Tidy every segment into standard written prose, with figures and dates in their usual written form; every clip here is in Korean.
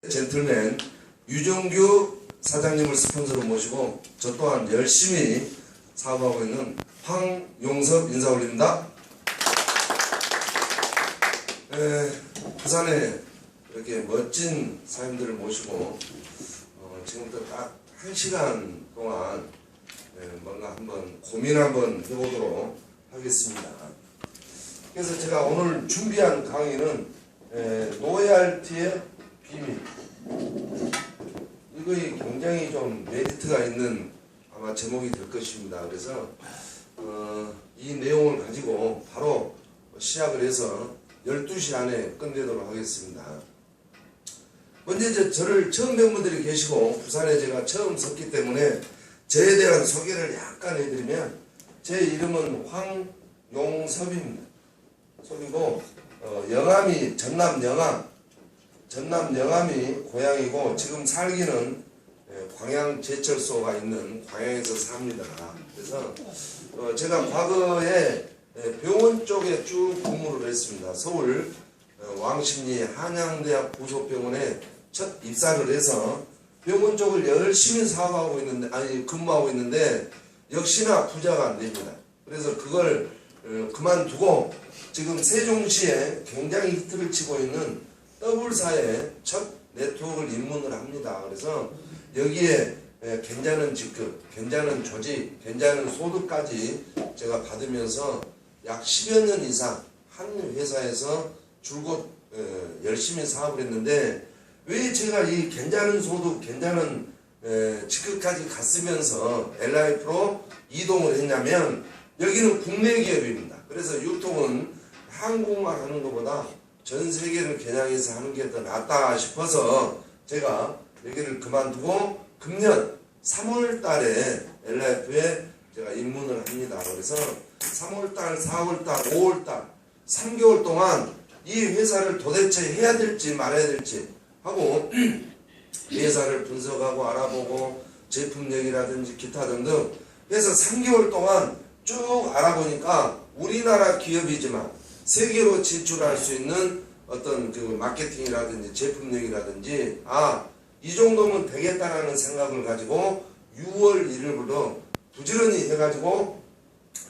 젠틀맨 유정규 사장님을 스폰서로 모시고 저 또한 열심히 사업하고 있는 황용섭 인사 올립니다. 부산에 이렇게 멋진 사장님들을 모시고 지금부터 딱 1시간 동안 뭔가 한번 고민 한번 해보도록 하겠습니다. 그래서 제가 오늘 준비한 강의는 로얄티의 비밀, 이거에 굉장히 좀 메리트가 있는 아마 제목이 될 것입니다. 그래서 이 내용을 가지고 바로 시작을 해서 12시 안에 끝내도록 하겠습니다. 먼저 저를 처음 뵌 분들이 계시고 부산에 제가 처음 섰기 때문에 저에 대한 소개를 약간 해드리면, 제 이름은 황용섭입니다. 속이고 영암이 전남 영암이 고향이고 지금 살기는 광양 제철소가 있는 광양에서 삽니다. 그래서 제가 과거에 병원 쪽에 쭉 근무를 했습니다. 서울 왕십리 한양대학 부속병원에 첫 입사를 해서 병원 쪽을 열심히 사업하고 있는데, 근무하고 있는데 역시나 부자가 안 됩니다. 그래서 그걸 그만두고 지금 세종시에 굉장히 히트를 치고 있는 더블사의 첫 네트워크를 입문을 합니다. 그래서 여기에 괜찮은 직급, 괜찮은 조직, 괜찮은 소득까지 제가 받으면서 약 10여 년 이상 한 회사에서 줄곧 열심히 사업을 했는데, 왜 제가 이 괜찮은 소득, 괜찮은 직급까지 갔으면서 LIF로 이동을 했냐면, 여기는 국내 기업입니다. 그래서 유통은 한국만 하는 것보다 전 세계를 겨냥해서 하는 게 더 낫다 싶어서 제가 여기를 그만두고 금년 3월 달에 LIF에 제가 입문을 합니다. 그래서 3월 달, 4월 달, 5월 달 3개월 동안 이 회사를 도대체 해야 될지 말아야 될지 하고 회사를 분석하고 알아보고 제품력이라든지 기타 등등 해서 3개월 동안 쭉 알아보니까 우리나라 기업이지만 세계로 진출할 수 있는 어떤 그 마케팅이라든지 제품력이라든지 이 정도면 되겠다라는 생각을 가지고 6월 1일부터 부지런히 해가지고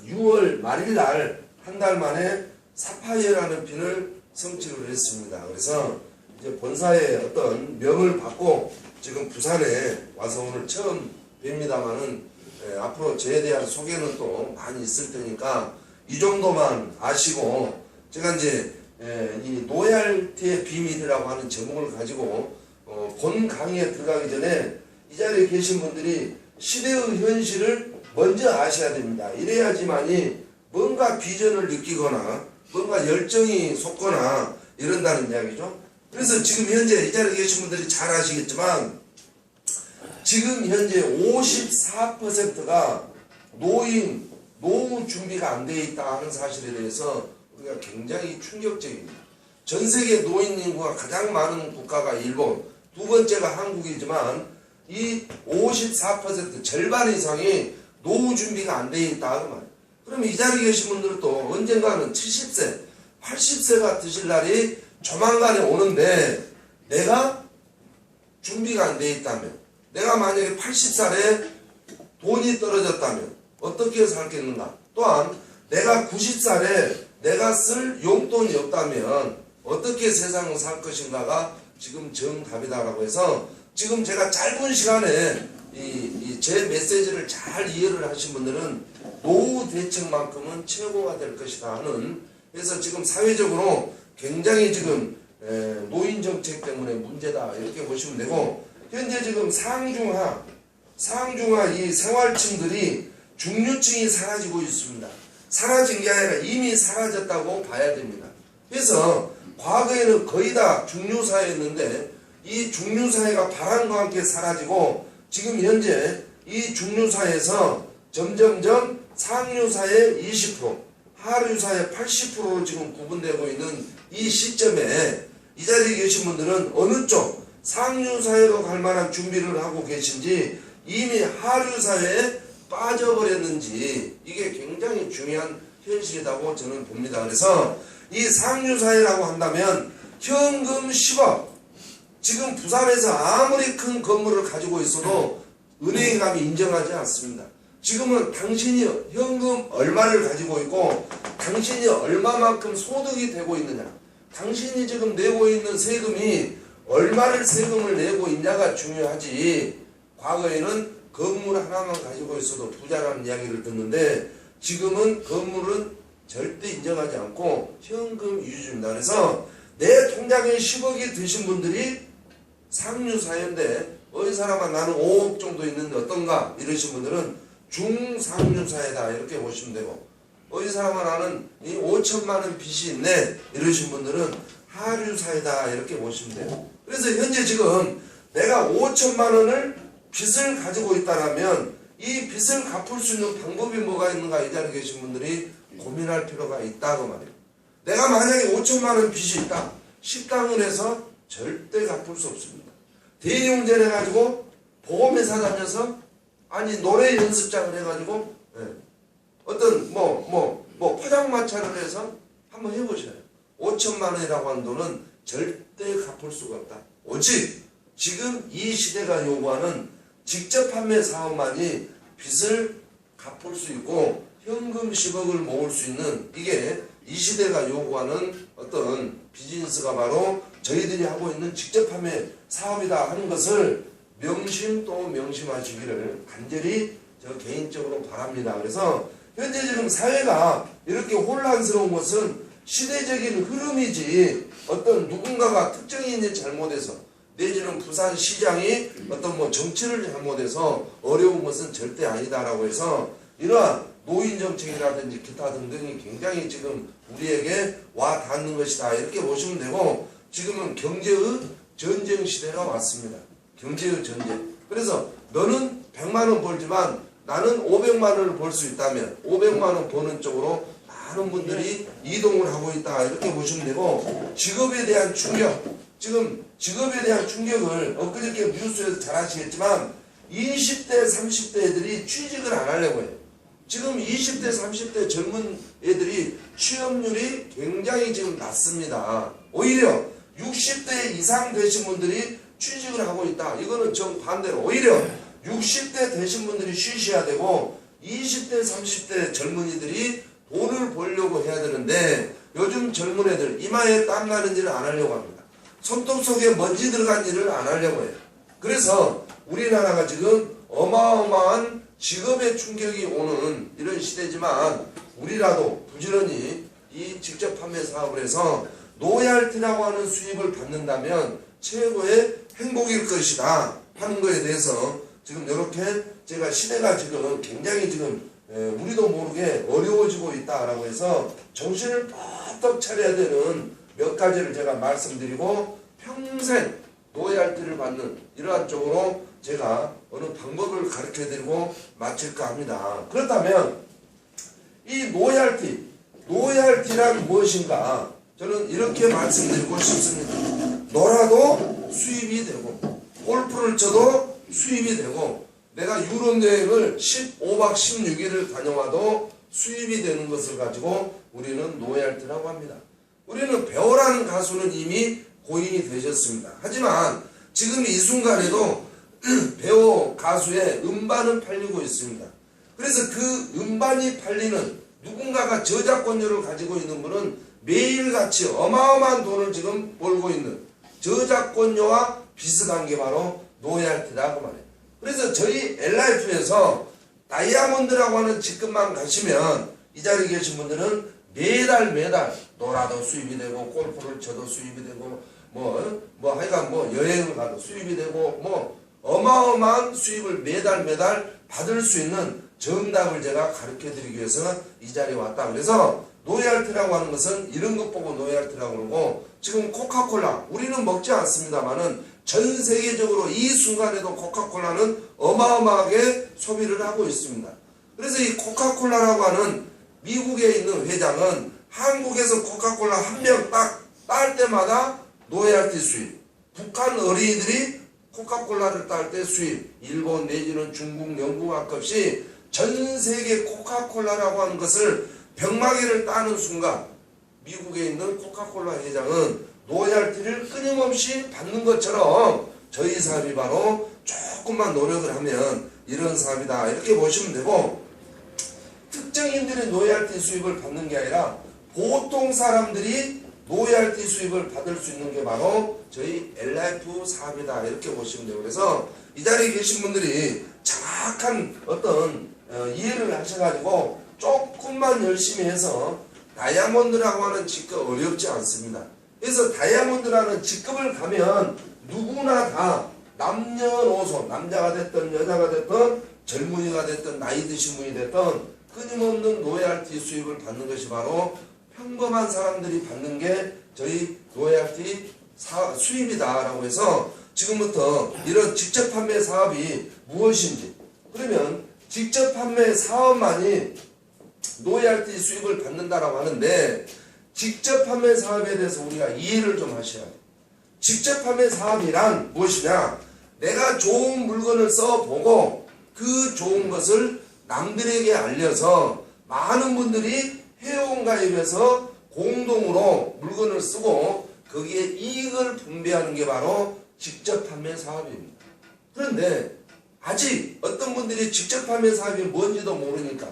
6월 말일날 한 달 만에 사파이어라는 핀을 성취를 했습니다. 그래서 이제 본사의 어떤 명을 받고 지금 부산에 와서 오늘 처음 뵙니다마는 앞으로 저에 대한 소개는 또 많이 있을 테니까 이 정도만 아시고, 제가 이제 이 로얄티의 비밀이라고 하는 제목을 가지고 본 강의에 들어가기 전에 이 자리에 계신 분들이 시대의 현실을 먼저 아셔야 됩니다. 이래야지만이 뭔가 비전을 느끼거나 뭔가 열정이 솟거나 이런다는 이야기죠. 그래서 지금 현재 이 자리에 계신 분들이 잘 아시겠지만 지금 현재 54%가 노후 준비가 안 되어 있다 하는 사실에 대해서 우리가 굉장히 충격적입니다. 전 세계 노인 인구가 가장 많은 국가가 일본, 두 번째가 한국이지만 이 54% 절반 이상이 노후 준비가 안 되어 있다 그 말이에요. 그러면 이 자리에 계신 분들은 또 언젠가는 70세, 80세가 드실 날이 조만간에 오는데, 내가 준비가 안 되어 있다면, 내가 만약에 80살에 돈이 떨어졌다면 어떻게 살겠는가? 또한 내가 90살에 내가 쓸 용돈이 없다면 어떻게 세상을 살 것인가가 지금 정답이다라고 해서, 지금 제가 짧은 시간에 제 메시지를 잘 이해를 하신 분들은 노후 대책만큼은 최고가 될 것이다 하는, 그래서 지금 사회적으로 굉장히 지금 노인 정책 때문에 문제다 이렇게 보시면 되고, 현재 지금 상중하 이 생활층들이 중류층이 사라지고 있습니다. 사라진 게 아니라 이미 사라졌다고 봐야 됩니다. 그래서 과거에는 거의 다 중류사회였는데 이 중류사회가 바람과 함께 사라지고 지금 현재 이 중류사회에서 점점점 상류사회 20%, 하류사회 80%로 지금 구분되고 있는 이 시점에 이 자리에 계신 분들은 어느 쪽 상류사회로 갈 만한 준비를 하고 계신지, 이미 하류사회에 빠져버렸는지, 이게 굉장히 중요한 현실이라고 저는 봅니다. 그래서 이 상류사회라고 한다면 현금 10억, 지금 부산에서 아무리 큰 건물을 가지고 있어도 은행에 가면 인정하지 않습니다. 지금은 당신이 현금 얼마를 가지고 있고 당신이 얼마만큼 소득이 되고 있느냐, 당신이 지금 내고 있는 세금이 얼마를 세금을 내고 있냐가 중요하지, 과거에는 건물 하나만 가지고 있어도 부자라는 이야기를 듣는데 지금은 건물은 절대 인정하지 않고 현금 위주입니다. 그래서 내 통장에 10억이 드신 분들이 상류사회인데 어이 사람아 나는 5억 정도 있는데 어떤가 이러신 분들은 중상류사회다 이렇게 보시면 되고, 어이 사람아 나는 이 5천만 원 빚이 있네 이러신 분들은 하류사회다 이렇게 보시면 돼요. 그래서 현재 지금 내가 5천만 원을 빚을 가지고 있다라면 이 빚을 갚을 수 있는 방법이 뭐가 있는가 이 자리에 계신 분들이 고민할 필요가 있다고 말이에요. 내가 만약에 5천만 원 빚이 있다, 식당을 해서 절대 갚을 수 없습니다. 대리운전 해가지고 보험회사 다녀서 아니 노래 연습장을 해가지고 어떤 포장마차를 해서 한번 해보셔요. 5천만 원이라고 하는 돈은 절대 갚을 수가 없다. 오직 지금 이 시대가 요구하는 직접 판매 사업만이 빚을 갚을 수 있고 현금 10억을 모을 수 있는, 이게 이 시대가 요구하는 어떤 비즈니스가 바로 저희들이 하고 있는 직접 판매 사업이다 하는 것을 명심 또 명심하시기를 간절히 저 개인적으로 바랍니다. 그래서 현재 지금 사회가 이렇게 혼란스러운 것은 시대적인 흐름이지 어떤 누군가가 특정인이 잘못해서 내지는 부산시장이 어떤 정치를 잘못해서 어려운 것은 절대 아니다라고 해서 이러한 노인정책이라든지 기타 등등이 굉장히 지금 우리에게 와 닿는 것이다 이렇게 보시면 되고, 지금은 경제의 전쟁 시대가 왔습니다. 경제의 전쟁. 그래서 너는 100만 원 벌지만 나는 500만 원을 벌 수 있다면 500만 원 버는 쪽으로 많은 분들이 이동을 하고 있다 이렇게 보시면 되고, 직업에 대한 충격, 지금 직업에 대한 충격을 엊그저께 뉴스에서 잘 아시겠지만 20대 30대 애들이 취직을 안 하려고 해요. 지금 20대 30대 젊은 애들이 취업률이 굉장히 지금 낮습니다. 오히려 60대 이상 되신 분들이 취직을 하고 있다. 이거는 정반대로 오히려 60대 되신 분들이 쉬셔야 되고 20대 30대 젊은이들이 돈을 벌려고 해야 되는데 요즘 젊은 애들 이마에 땀 나는 일을 안 하려고 합니다. 손톱 속에 먼지 들어간 일을 안 하려고 해요. 그래서 우리나라가 지금 어마어마한 직업의 충격이 오는 이런 시대지만 우리라도 부지런히 이 직접 판매 사업을 해서 노열티라고 하는 수입을 받는다면 최고의 행복일 것이다 하는 것에 대해서 지금 이렇게 제가 시대가 지금 굉장히 지금 우리도 모르게 어려워지고 있다라고 해서 정신을 뻗떡 차려야 되는 몇 가지를 제가 말씀드리고 평생 노열티를 받는 이러한 쪽으로 제가 어느 방법을 가르쳐드리고 마칠까 합니다. 그렇다면 이 노열티란 무엇인가? 저는 이렇게 말씀드리고 싶습니다. 놀아도 수입이 되고 골프를 쳐도 수입이 되고 내가 유럽 여행을 15박 16일을 다녀와도 수입이 되는 것을 가지고 우리는 노열티라고 합니다. 우리는 배우라는 가수는 이미 고인이 되셨습니다. 하지만 지금 이 순간에도 배우 가수의 음반은 팔리고 있습니다. 그래서 그 음반이 팔리는 누군가가 저작권료를 가지고 있는 분은 매일같이 어마어마한 돈을 지금 벌고 있는 저작권료와 비슷한 게 바로 노열티라고 말해요. 그래서 저희 엘라이프에서 다이아몬드라고 하는 직급만 가시면 이 자리에 계신 분들은 매달 놀아도 수입이 되고 골프를 쳐도 수입이 되고 하여간 여행을 가도 수입이 되고 어마어마한 수입을 매달 받을 수 있는 정답을 제가 가르쳐 드리기 위해서 이 자리에 왔다. 그래서 노열티라고 하는 것은 이런 것 보고 노열티라고 그러고, 지금 코카콜라 우리는 먹지 않습니다만은 전 세계적으로 이 순간에도 코카콜라는 어마어마하게 소비를 하고 있습니다. 그래서 이 코카콜라라고 하는 미국에 있는 회장은 한국에서 코카콜라 한 병 딱 딸 때마다 노열티 수입, 북한 어린이들이 코카콜라를 딸 때 수입, 일본 내지는 중국, 영국 앞없이 전 세계 코카콜라라고 하는 것을 병마개를 따는 순간 미국에 있는 코카콜라 회장은 로열티를 끊임없이 받는 것처럼 저희 사업이 바로 조금만 노력을 하면 이런 사업이다 이렇게 보시면 되고, 특정인들이 로열티 수입을 받는 게 아니라 보통 사람들이 로열티 수입을 받을 수 있는 게 바로 저희 엘라이프 사업이다 이렇게 보시면 돼요. 그래서 이 자리에 계신 분들이 정확한 어떤 이해를 하셔가지고 조금만 열심히 해서 다이아몬드라고 하는 직급 어렵지 않습니다. 그래서 다이아몬드라는 직급을 가면 누구나 다 남녀노소, 남자가 됐든 여자가 됐든 젊은이가 됐든 나이 드신 분이 됐든 끊임없는 로열티 수입을 받는 것이 바로 평범한 사람들이 받는 게 저희 로열티 수입이다라고 해서, 지금부터 이런 직접 판매 사업이 무엇인지, 그러면 직접 판매 사업만이 로열티 수입을 받는다라고 하는데, 직접 판매 사업에 대해서 우리가 이해를 좀 하셔야 돼요. 직접 판매 사업이란 무엇이냐? 내가 좋은 물건을 써보고 그 좋은 것을 남들에게 알려서 많은 분들이 회원가입해서 공동으로 물건을 쓰고 거기에 이익을 분배하는 게 바로 직접 판매 사업입니다. 그런데 아직 어떤 분들이 직접 판매 사업이 뭔지도 모르니까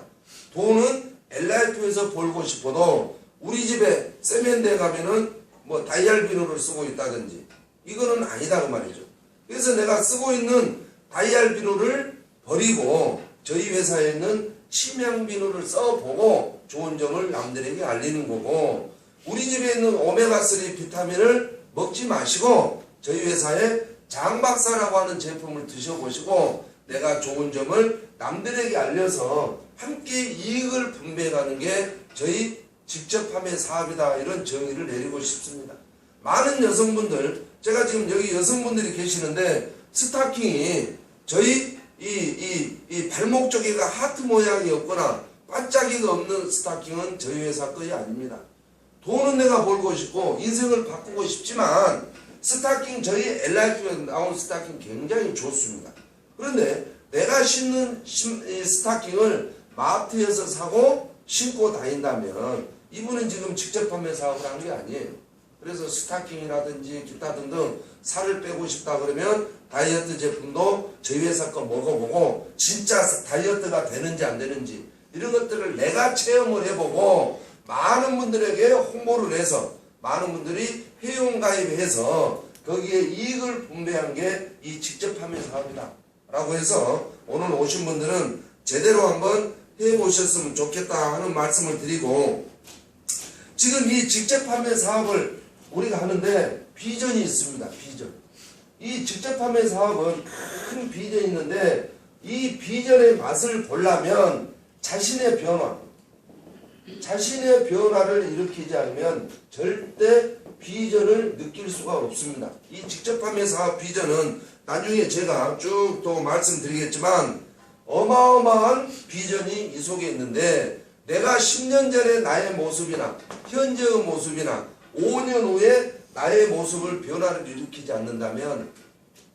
돈은 엘라이프에서 벌고 싶어도 우리 집에 세면대에 가면은 뭐 다이얼 비누를 쓰고 있다든지 이거는 아니다 그 말이죠. 그래서 내가 쓰고 있는 다이얼 비누를 버리고 저희 회사에 있는 치명 비누를 써보고 좋은 점을 남들에게 알리는 거고, 우리 집에 있는 오메가3 비타민을 먹지 마시고 저희 회사에 장박사라고 하는 제품을 드셔보시고 내가 좋은 점을 남들에게 알려서 함께 이익을 분배하는 게 저희 직접 판매 사업이다, 이런 정의를 내리고 싶습니다. 많은 여성분들, 제가 지금 여기 여성분들이 계시는데 스타킹이 저희 이 발목 쪽에가 하트 모양이 없거나 반짝이가 없는 스타킹은 저희 회사 거이 아닙니다. 돈은 내가 벌고 싶고 인생을 바꾸고 싶지만 스타킹, 저희 엘라이프에 나온 스타킹 굉장히 좋습니다. 그런데 내가 신는 스타킹을 마트에서 사고 신고 다닌다면 이분은 지금 직접 판매 사업을 하는 게 아니에요. 그래서 스타킹이라든지 기타 등등 살을 빼고 싶다 그러면 다이어트 제품도 저희 회사 거 먹어보고 진짜 다이어트가 되는지 안 되는지 이런 것들을 내가 체험을 해보고 많은 분들에게 홍보를 해서 많은 분들이 회원가입해서 거기에 이익을 분배한 게 이 직접 판매 사업이다 라고 해서 오늘 오신 분들은 제대로 한번 해보셨으면 좋겠다 하는 말씀을 드리고, 지금 이 직접 판매 사업을 우리가 하는데 비전이 있습니다. 비전. 이 직접 판매 사업은 큰 비전이 있는데 이 비전의 맛을 보려면 자신의 변화를 일으키지 않으면 절대 비전을 느낄 수가 없습니다. 이 직접 판매 사업 비전은 나중에 제가 쭉 또 말씀드리겠지만 어마어마한 비전이 이 속에 있는데, 내가 10년 전에 나의 모습이나 현재의 모습이나 5년 후에 나의 모습을 변화를 일으키지 않는다면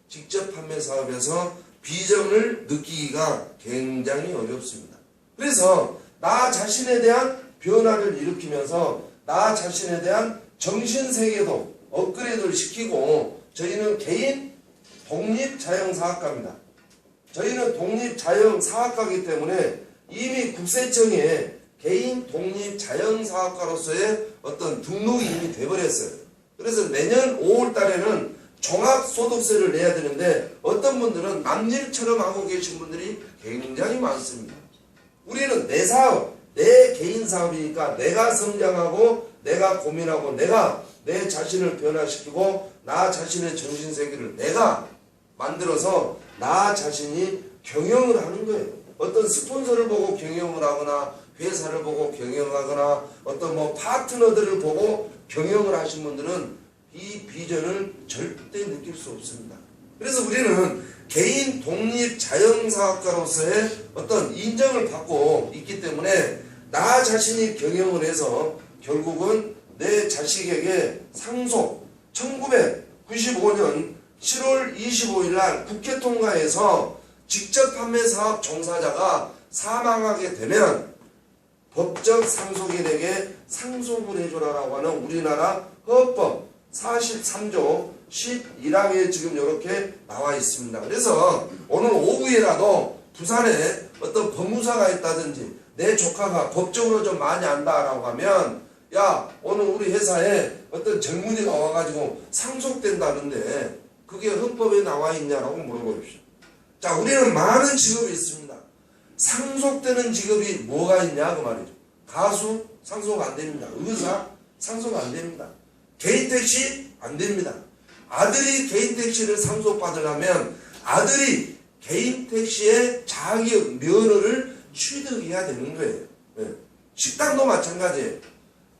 직접 판매 사업에서 비전을 느끼기가 굉장히 어렵습니다. 그래서 나 자신에 대한 변화를 일으키면서 나 자신에 대한 정신세계도 업그레이드를 시키고, 저희는 개인 독립자영사학과입니다. 저희는 독립자영사학과이기 때문에 이미 국세청에 개인 독립자영사학과로서의 어떤 등록이 이미 돼버렸어요. 그래서 내년 5월 달에는 종합소득세를 내야 되는데 어떤 분들은 남일처럼 하고 계신 분들이 굉장히 많습니다. 우리는 내 사업, 내 개인 사업이니까 내가 성장하고 내가 고민하고 내가 내 자신을 변화시키고 나 자신의 정신세계를 내가 만들어서 나 자신이 경영을 하는 거예요. 어떤 스폰서를 보고 경영을 하거나 회사를 보고 경영하거나 어떤 뭐 파트너들을 보고 경영을 하신 분들은 이 비전을 절대 느낄 수 없습니다. 그래서 우리는 개인 독립 자영사학과로서의 어떤 인정을 받고 있기 때문에 나 자신이 경영을 해서 결국은 내 자식에게 상속 1995년 7월 25일 날 국회 통과해서 직접 판매 사업 종사자가 사망하게 되면 법적 상속인에게 상속을 해줘라라고 하는 우리나라 헌법 43조 11항에 지금 이렇게 나와 있습니다. 그래서 오늘 오후에라도 부산에 어떤 법무사가 있다든지 내 조카가 법적으로 좀 많이 안다라고 하면 야 오늘 우리 회사에 어떤 젊은이가 와가지고 상속된다는데 그게 헌법에 나와 있냐라고 물어보십시오. 자, 우리는 많은 직업이 있습니다. 상속되는 직업이 뭐가 있냐 그 말이죠. 가수 상속 안 됩니다. 의사 상속 안 됩니다. 개인 택시 안 됩니다. 아들이 개인 택시를 상속받으려면 아들이 개인 택시의 자격 면허를 취득해야 되는 거예요. 네. 식당도 마찬가지예요.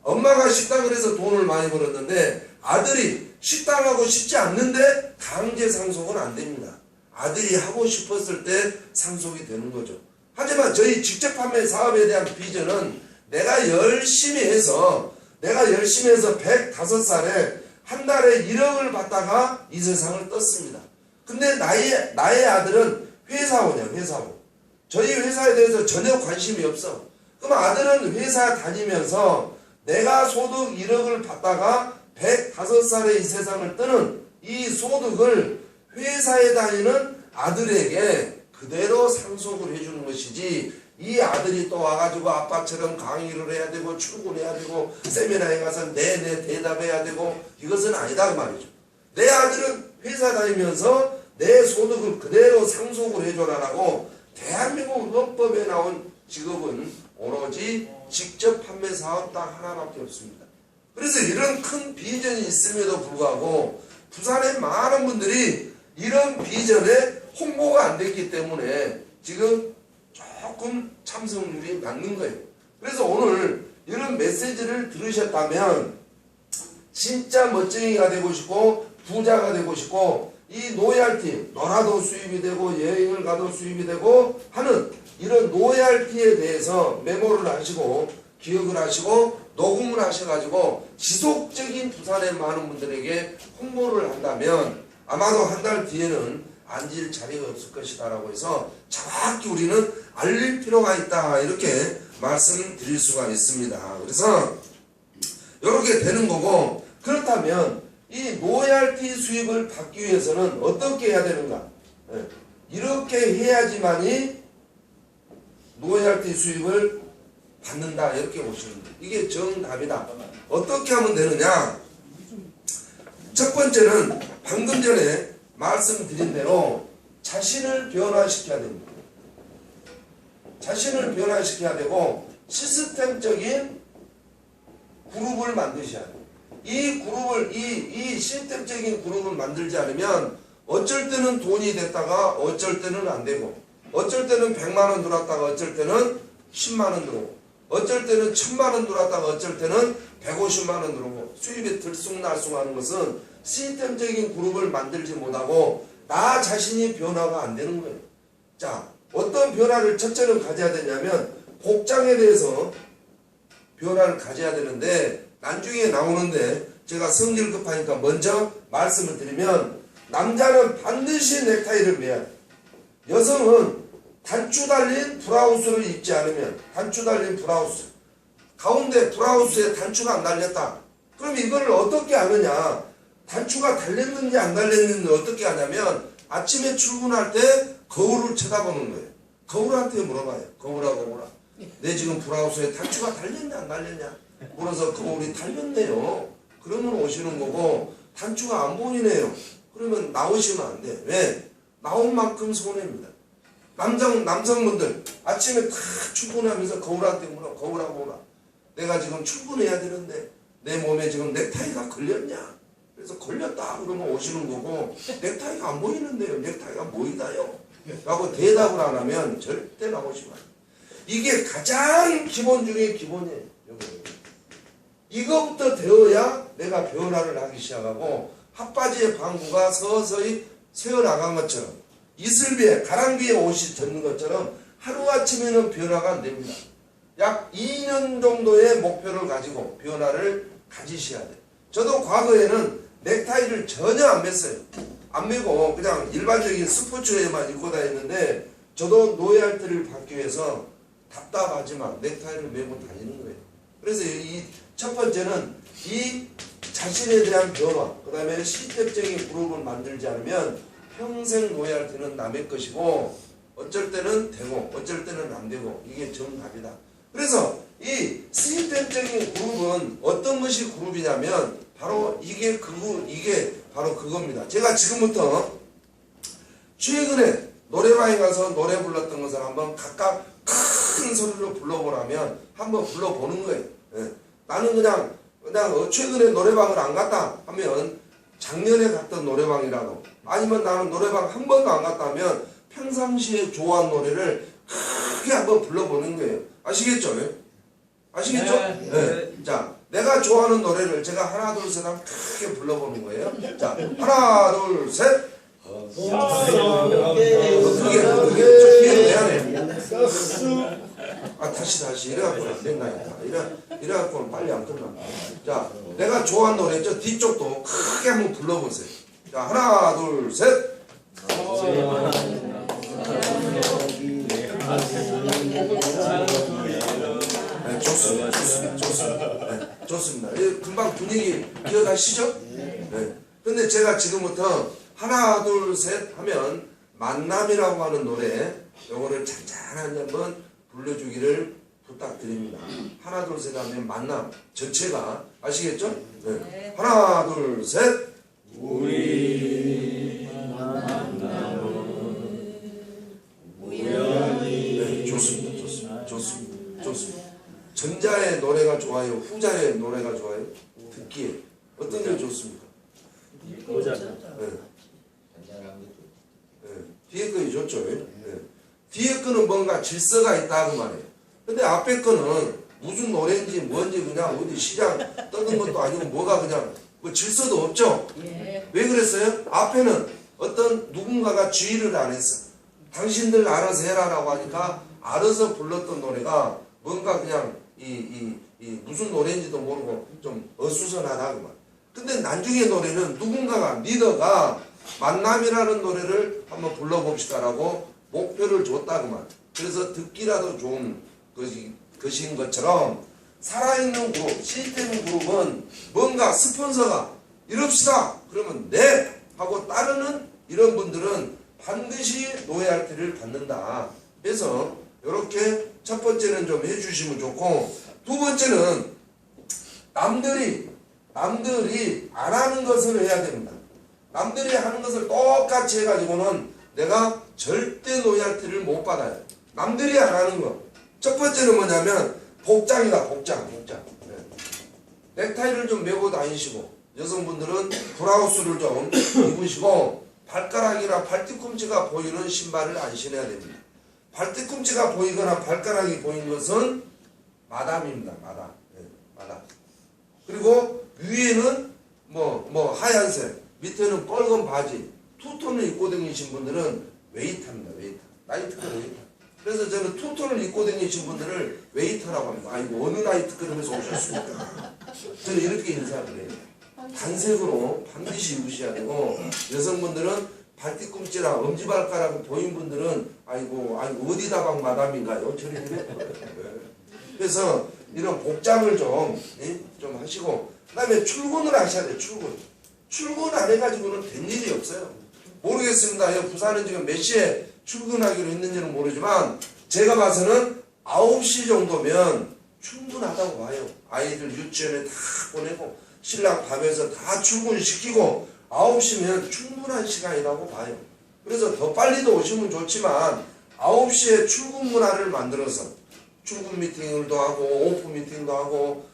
엄마가 식당을 해서 돈을 많이 벌었는데 아들이 식당하고 싶지 않는데 강제 상속은 안 됩니다. 아들이 하고 싶었을 때 상속이 되는 거죠. 하지만 저희 직접 판매 사업에 대한 비전은 내가 열심히 해서 105살에 한 달에 1억을 받다가 이 세상을 떴습니다. 근데 나의 아들은 회사원이야, 회사원. 저희 회사에 대해서 전혀 관심이 없어. 그럼 아들은 회사 다니면서 내가 소득 1억을 받다가 105살에 이 세상을 뜨는 이 소득을 회사에 다니는 아들에게 그대로 상속을 해주는 것이지 이 아들이 또 와가지고 아빠처럼 강의를 해야 되고 출근해야 되고 세미나에 가서 내 대답해야 되고 이것은 아니다 그 말이죠. 내 아들은 회사 다니면서 내 소득을 그대로 상속을 해줘라라고 대한민국 헌법에 나온 직업은 오로지 직접 판매 사업 딱 하나밖에 없습니다. 그래서 이런 큰 비전이 있음에도 불구하고 부산의 많은 분들이 이런 비전에 홍보가 안 됐기 때문에 지금 조금 참석률이 낮는 거예요. 그래서 오늘 이런 메시지를 들으셨다면 진짜 멋쟁이가 되고 싶고 부자가 되고 싶고 이 노예알티 너라도 수입이 되고 여행을 가도 수입이 되고 하는 이런 노예알티에 대해서 메모를 하시고 기억을 하시고 녹음을 하셔가지고 지속적인 부산의 많은 분들에게 홍보를 한다면 아마도 한 달 뒤에는 앉을 자리가 없을 것이다 라고 해서 정확히 우리는 알릴 필요가 있다 이렇게 말씀드릴 수가 있습니다. 그래서 이렇게 되는 거고, 그렇다면 이 노예알티 수입을 받기 위해서는 어떻게 해야 되는가? 이렇게 해야지만이 노예알티 수입을 받는다 이렇게 보시는 거예요. 이게 정답이다. 어떻게 하면 되느냐? 첫 번째는 방금 전에 말씀드린 대로 자신을 변화시켜야 됩니다. 자신을 변화시켜야 되고 시스템적인 그룹을 만드셔야 돼요. 이 시스템적인 그룹을 만들지 않으면 어쩔 때는 돈이 됐다가 어쩔 때는 안 되고, 어쩔 때는 100만원 들어왔다가 어쩔 때는 10만원 들어오고, 어쩔 때는 1000만원 들어왔다가 어쩔 때는 150만원 들어오고, 수입이 들쑥날쑥하는 것은 시스템적인 그룹을 만들지 못하고 나 자신이 변화가 안 되는 거예요. 자, 어떤 변화를 첫째는 가져야 되냐면 복장에 대해서 변화를 가져야 되는데 나중에 나오는데 제가 성질 급하니까 먼저 말씀을 드리면, 남자는 반드시 넥타이를 매야 돼요. 여성은 단추 달린 브라우스를 입지 않으면, 단추 달린 브라우스 가운데 브라우스에 단추가 안 달렸다. 그럼 이걸 어떻게 아느냐? 단추가 달렸는지 안 달렸는지 어떻게 하냐면 아침에 출근할 때 거울을 쳐다보는 거예요. 거울한테 물어봐요. 거울아 내 지금 브라우스에 단추가 달렸냐 안 달렸냐? 물어서 거울이 달렸네요. 그러면 오시는 거고, 단추가 안 보이네요. 그러면 나오시면 안 돼. 왜? 나온 만큼 손해입니다. 남성분들 아침에 탁 출근하면서 거울한테 물어. 거울아 내가 지금 출근해야 되는데 내 몸에 지금 넥타이가 걸렸냐? 그래서 걸렸다 그러면 오시는 거고, 넥타이가 안 보이는데요. 넥타이가 보이다요 라고 대답을 안 하면 절대 나오시면 안 돼요. 이게 가장 기본 중에 기본이에요. 이거부터 되어야 내가 변화를 하기 시작하고, 핫바지의 방구가 서서히 새어나간 것처럼, 이슬비에 가랑비에 옷이 젖는 것처럼 하루아침에는 변화가 안 됩니다. 약 2년 정도의 목표를 가지고 변화를 가지셔야 돼요. 저도 과거에는 넥타이를 전혀 안 맸어요. 안 매고 그냥 일반적인 스포츠에만 입고 다녔는데, 저도 노예알티를 받기 위해서 답답하지만 넥타이를 매고 다니는 거예요. 그래서 이 첫 번째는 이 자신에 대한 변화, 그 다음에 시스템적인 그룹을 만들지 않으면 평생 로얄티는 남의 것이고 어쩔 때는 되고 어쩔 때는 안 되고 이게 정답이다. 그래서 이 시스템적인 그룹은 어떤 것이 그룹이냐면 바로 이게 바로 그겁니다. 제가 지금부터 최근에 노래방에 가서 노래 불렀던 것을 한번 각각 큰 소리로 불러보라면 한번 불러보는 거예요. 예. 나는 그냥 최근에 노래방을 안 갔다 하면 작년에 갔던 노래방이라도 아니면 나는 노래방 한 번도 안 갔다 하면 평상시에 좋아하는 노래를 크게 한번 불러보는 거예요. 아시겠죠? 예? 아시겠죠? 네. 네. 자, 내가 좋아하는 노래를 제가 하나 둘 셋 하면 크게 불러보는 거예요. 자, 하나 둘 셋. 그게 미안해. 다시 이래갖고는 안 된다니까. 이래갖고는 빨리 안 끝나. 자, 내가 좋아하는 노래 저 뒤쪽도 크게 한번 불러보세요. 자, 하나 둘 셋. 네, 좋습니다. 금방 분위기 이어가시죠? 네. 근데 제가 지금부터 하나 둘 셋 하면 만남이라고 하는 노래 요거를 잔잔하게 한번 불러주기를 부탁드립니다. 하나 둘 셋 하면 만남 전체가 아시겠죠? 네. 하나 둘 셋. 우리 만남은 우연히. 네, 좋습니다. 전자의 노래가 좋아요? 후자의 노래가 좋아요? 듣기에 어떤 게 좋습니까? 네. 뒤에 거이 좋죠. 네. 뒤에 거는 뭔가 질서가 있다 그 말이에요. 근데 앞에 거는 무슨 노래인지 뭔지 그냥 어디 시장 떠든 것도 아니고 뭐가 그냥 뭐 질서도 없죠. 왜 그랬어요? 앞에는 어떤 누군가가 주의를 안 했어. 당신들 알아서 해라라고 하니까 알아서 불렀던 노래가 뭔가 그냥 무슨 노래인지도 모르고 좀 어수선하다 그 말. 근데 나중에 노래는 누군가가 리더가 만남이라는 노래를 한번 불러봅시다라고 목표를 줬다 그 말. 그래서 듣기라도 좋은 것인 것처럼 살아있는 그룹, 시스템 그룹은 뭔가 스폰서가 이럽시다 그러면 네 하고 따르는 이런 분들은 반드시 로얄티를 받는다. 그래서 이렇게 첫 번째는 좀 해주시면 좋고, 두 번째는 남들이 안 하는 것을 해야 됩니다. 남들이 하는 것을 똑같이 해가지고는 내가 절대 로얄티를 못 받아요. 남들이 안 하는 거. 첫 번째는 뭐냐면 복장이다. 복장. 네. 넥타이를 좀 메고 다니시고, 여성분들은 브라우스를 좀 입으시고 발가락이나 발뒤꿈치가 보이는 신발을 안 신어야 됩니다. 발뒤꿈치가 보이거나 발가락이 보이는 것은 마담입니다. 마담. 네, 마담. 그리고 위에는 뭐 하얀색, 밑에는 빨간 바지, 투톤을 입고 다니신 분들은 웨이터입니다. 웨이터. 나이트클럽 웨이터. 그래서 저는 투톤을 입고 다니신 분들을 웨이터라고 합니다. 아이고 어느 나이트클럽에서 오셨습니까? 저는 이렇게 인사를 해요. 단색으로 반드시 입으셔야 되고, 여성분들은 발뒤꿈치랑 엄지발가락 보인 분들은 아이고 어디다방 마담인가요? 저리 그래서 이런 복장을 좀 하시고, 그 다음에 출근을 하셔야 돼요. 출근 안 해가지고는 된 일이 없어요. 모르겠습니다. 부산은 지금 몇 시에 출근하기로 했는지는 모르지만 제가 봐서는 9시 정도면 충분하다고 봐요. 아이들 유치원에 다 보내고 신랑 밥에서 다 출근시키고 9시면 충분한 시간이라고 봐요. 그래서 더 빨리도 오시면 좋지만 9시에 출근 문화를 만들어서 출근 미팅도 하고 오프 미팅도 하고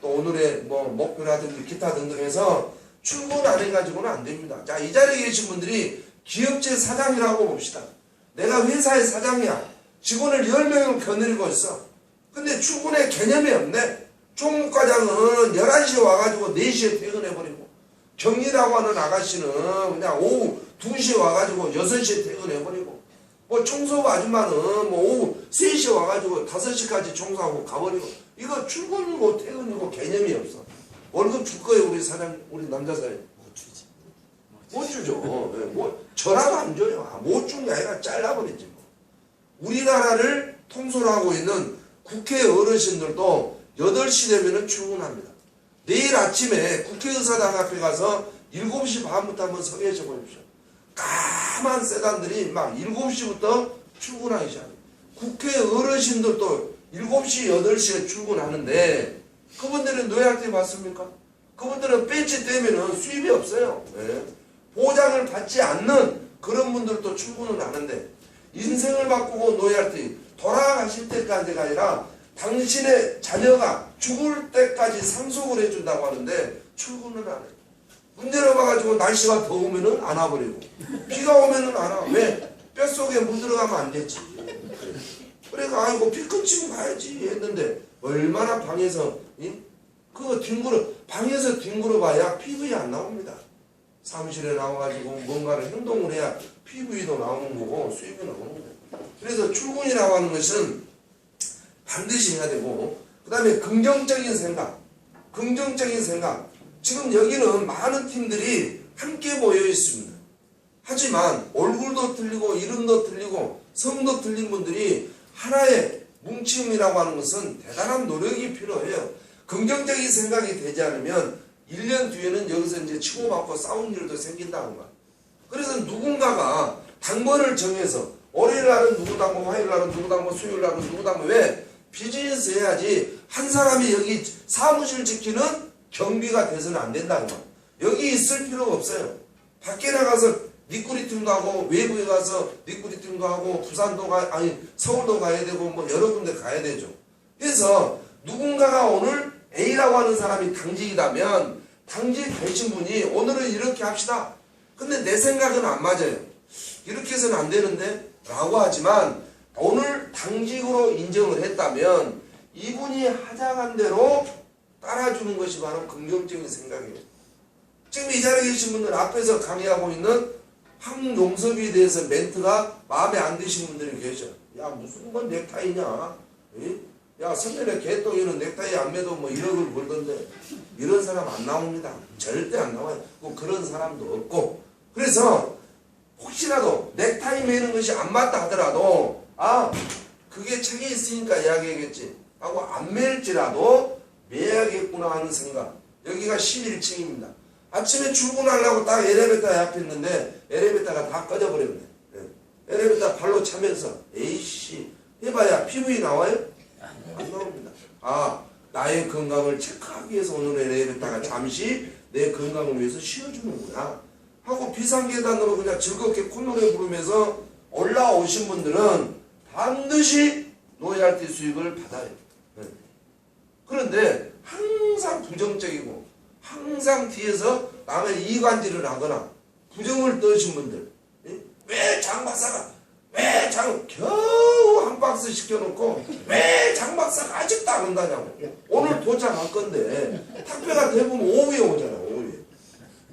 또 오늘의 뭐 목표라든지 기타 등등 해서 출근 안 해가지고는 안 됩니다. 자, 이 자리에 계신 분들이 기업체 사장이라고 봅시다. 내가 회사의 사장이야. 직원을 10명을 거느리고 있어. 근데 출근에 개념이 없네. 총무과장은 11시에 와가지고 4시에 퇴근해버리고, 경리라고 하는 아가씨는 그냥 오후 2시에 와가지고 6시에 퇴근해버리고, 뭐 청소부 아줌마는 뭐 오후 3시에 와가지고 5시까지 청소하고 가버리고, 이거 출근이고 퇴근이고 개념이 없어. 월급 줄 거예요, 우리 남자 사회. 못 주죠. 뭐 저라도 안 줘요. 못 준 게 아니라 잘라버리지 뭐. 우리나라를 통솔하고 있는 국회 어르신들도 8시 되면은 출근합니다. 내일 아침에 국회의사당 앞에 가서 7시 반부터 한번 서 계셔 보십시오. 까만 세단들이 막 7시부터 출근하기 시작해요. 국회 어르신들도 7시, 8시에 출근하는데 그분들은 노예할때 봤습니까? 그분들은 벤치 떼면은 수입이 없어요. 네. 보장을 받지 않는 그런 분들도 출근을 하는데 인생을 바꾸고 노예할 때 돌아가실 때까지가 아니라 당신의 자녀가 죽을 때까지 상속을 해준다고 하는데 출근을 안 해요. 문 열어봐가지고 날씨가 더우면은 안 와버리고 비가 오면은 안 와. 왜? 뼛속에 물 들어가면 안 되지. 그러니까 아이고 비 그치면 가야지 했는데 얼마나 방에서 그거 방에서 뒹굴어 봐야 피부에 안 나옵니다. 사무실에 나와가지고 뭔가를 행동을 해야 PV도 나오는 거고 수입이 나오는 거예요. 그래서 출근이라고 하는 것은 반드시 해야 되고 그 다음에 긍정적인 생각. 지금 여기는 많은 팀들이 함께 모여 있습니다. 하지만 얼굴도 틀리고 이름도 틀리고 성도 틀린 분들이 하나의 뭉침이라고 하는 것은 대단한 노력이 필요해요. 긍정적인 생각이 되지 않으면 1년 뒤에는 여기서 이제 치고받고 싸운 일도 생긴다는 거야. 그래서 누군가가 당번을 정해서 월요일 날은 누구 당번, 화요일 날은 누구 당번, 수요일 날은 누구 당번. 왜? 비즈니스 해야지 한 사람이 여기 사무실 지키는 경비가 돼서는 안 된다는 거야. 여기 있을 필요가 없어요. 밖에 나가서 니꾸리팀도 하고 외부에 가서 니꾸리팀도 하고 부산도 서울도 가야 되고 뭐 여러 군데 가야 되죠. 그래서 누군가가 오늘 A라고 하는 사람이 당직이라면 당직 되신 분이 오늘은 이렇게 합시다. 근데 내 생각은 안 맞아요. 이렇게 해서는 안 되는데 라고 하지만 오늘 당직으로 인정을 했다면 이분이 하자한 대로 따라주는 것이 바로 긍정적인 생각이에요. 지금 이 자리에 계신 분들 앞에서 강의하고 있는 황용섭에 대해서 멘트가 마음에 안 드신 분들이 계셔. 야 무슨 건 넥타이냐. 야 선배네 개똥이는 넥타이 안 매도 뭐 1억을 벌던데 이런 사람 안 나옵니다. 절대 안 나와요. 그런 사람도 없고 그래서 혹시라도 넥타이 매는 것이 안 맞다 하더라도 그게 책에 있으니까 이야기하겠지 하고 안 맬지라도 매야겠구나 하는 생각. 여기가 11층입니다. 아침에 출근하려고 딱 엘리베이터 앞에 있는데 엘리베이터가 다 꺼져버렸네. 엘리베이터 발로 차면서 에이씨 해봐야 PV 나와요? 안 나옵니다. 나의 건강을 체크하기 위해서 오늘 엘리베이터가 잠시 내 건강을 위해서 쉬어주는구나 하고 비상계단으로 그냥 즐겁게 콧노래 부르면서 올라오신 분들은 반드시 노예할 때 수익을 받아요. 그런데 항상 부정적이고 항상 뒤에서 남의 이간질을 하거나 부정을 떠신 분들 왜 장박사가 겨우 한 박스 시켜놓고 왜 장박사가 아직도 안 온다냐고. 오늘 도착할 건데 택배가 대부분 오후에 오잖아. 오후에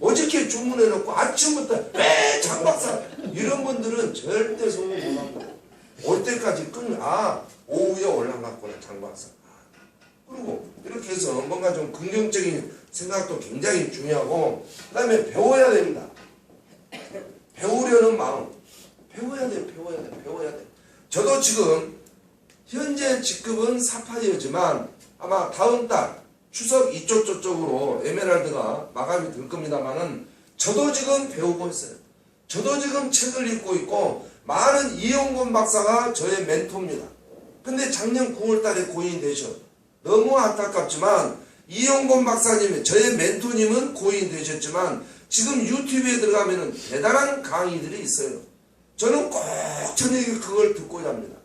어저께 주문해놓고 아침부터 왜 장박사 이런 분들은 절대 소문 못합니다. 올 때까지 오후에 올라갔구나 장박사. 그리고 이렇게 해서 뭔가 좀 긍정적인 생각도 굉장히 중요하고 그 다음에 배워야 됩니다. 배우려는 마음. 배워야 돼. 저도 지금 현재 직급은 사파이어지만 아마 다음 달 추석 저쪽으로 에메랄드가 마감이 될 겁니다만은 저도 지금 배우고 있어요. 저도 지금 책을 읽고 있고 많은 이용곤 박사가 저의 멘토입니다. 근데 작년 9월 달에 고인이 되셔. 너무 안타깝지만 이용곤 박사님이 저의 멘토님은 고인이 되셨지만 지금 유튜브에 들어가면 대단한 강의들이 있어요. 저는 꼭 저녁에 그걸 듣고자 합니다.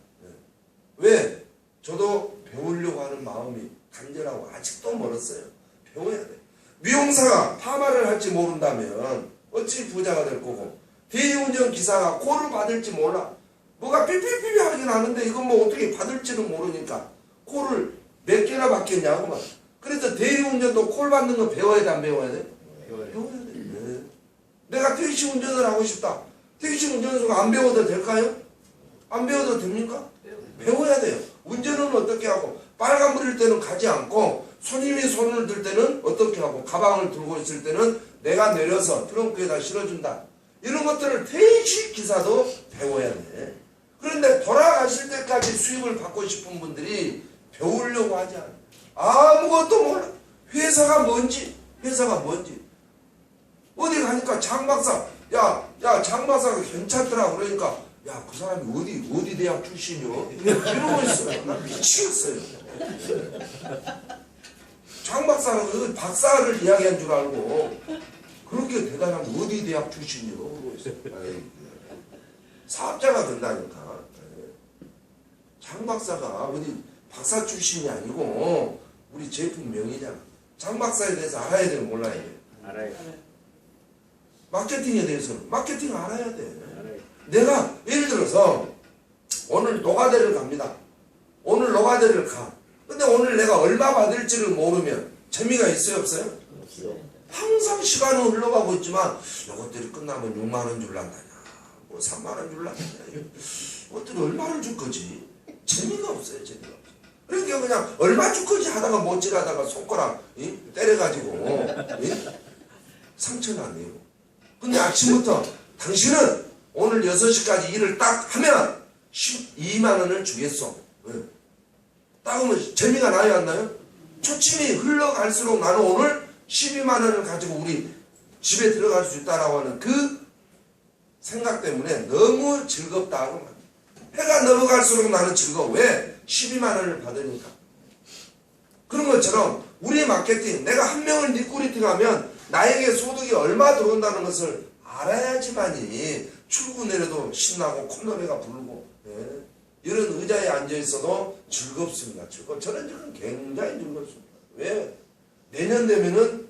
왜? 저도 배우려고 하는 마음이 간절하고 아직도 멀었어요. 배워야 돼. 미용사가 파마를 할지 모른다면 어찌 부자가 될 거고 대리운전 기사가 콜을 받을지 몰라. 뭐가 삐삐삐삐 하긴 하는데 이건 뭐 어떻게 받을지는 모르니까 콜을 몇 개나 받겠냐고 막. 그래서 대리운전도 콜 받는 거 배워야 돼 안 배워야 돼? 배워야 돼. 네. 내가 택시 운전을 하고 싶다. 택시 운전수가 안 배워도 될까요? 안 배워도 됩니까? 배워야 돼요. 운전은 어떻게 하고 빨간불일 때는 가지 않고 손님이 손을 들 때는 어떻게 하고 가방을 들고 있을 때는 내가 내려서 트렁크에다 실어준다. 이런 것들을 택시 기사도 배워야 돼. 그런데 돌아가실 때까지 수입을 받고 싶은 분들이 배우려고 하지 않아요. 아무것도 몰라. 회사가 뭔지 어디 가니까 장 박사 야 장 박사가 괜찮더라 그러니까 야 그 사람이 어디 대학 출신이요? 이러고 있어요. 난 미치겠어요. 장 박사는 그 박사를 이야기한 줄 알고 그렇게 대단한 어디 대학 출신이요? 그러고 있어요. 사업자가 된다니까. 장 박사가 어디 박사 출신이 아니고 우리 제품 명의잖아. 장 박사에 대해서 알아야 돼, 몰라야 돼? 알아요. 마케팅에 대해서는 마케팅 알아야 돼. 알아요. 내가 예를 들어서 오늘 노가다를 갑니다. 오늘 노가다를 가. 근데 오늘 내가 얼마 받을지를 모르면 재미가 있어요, 없어요? 없어. 항상 시간은 흘러가고 있지만 요것들이 끝나면 6만 원 줄란다냐, 뭐 3만 원 줄란다냐, 이것들이 얼마를 줄 거지? 재미가 없어요, 재미가 없어요. 그러니까 그냥 얼마 줄 거지 하다가 못질하다가 손가락 때려가지고 상처는 안 내요. 근데 아침부터 당신은 오늘 6시까지 일을 딱 하면 12만 원을 주겠어. 딱 하면 재미가 나요, 안 나요? 초침이 흘러갈수록 나는 오늘 12만 원을 가지고 우리 집에 들어갈 수 있다라고 하는 그 생각 때문에 너무 즐겁다 하고 해가 넘어갈수록 나는 즐거워. 왜? 12만 원을 받으니까. 그런 것처럼 우리 마케팅, 내가 한 명을 리크루팅하면 나에게 소득이 얼마 들어온다는 것을 알아야지만이 출근해도 신나고 콧노래가 부르고 이런 의자에 앉아있어도 즐겁습니다. 저는 지금 굉장히 즐겁습니다. 왜? 내년 되면은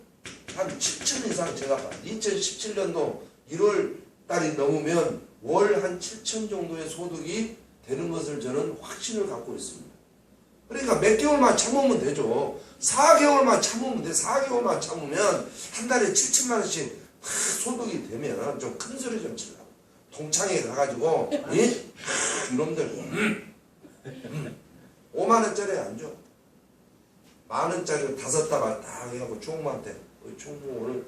한 7천 이상 제가 봐요. 2017년도 1월 달이 넘으면 월 한 7천 정도의 소득이 되는 것을 저는 확신을 갖고 있습니다. 그러니까 몇 개월만 참으면 되죠. 4개월만 참으면 돼. 4개월만 참으면 한 달에 7천만 원씩 소득이 되면 좀 큰 소리 좀 치려고. 동창회 가가지고 이놈들 5만 원짜리 안 줘. 만 원짜리 5다발 딱 해갖고 총무한테 총무 오늘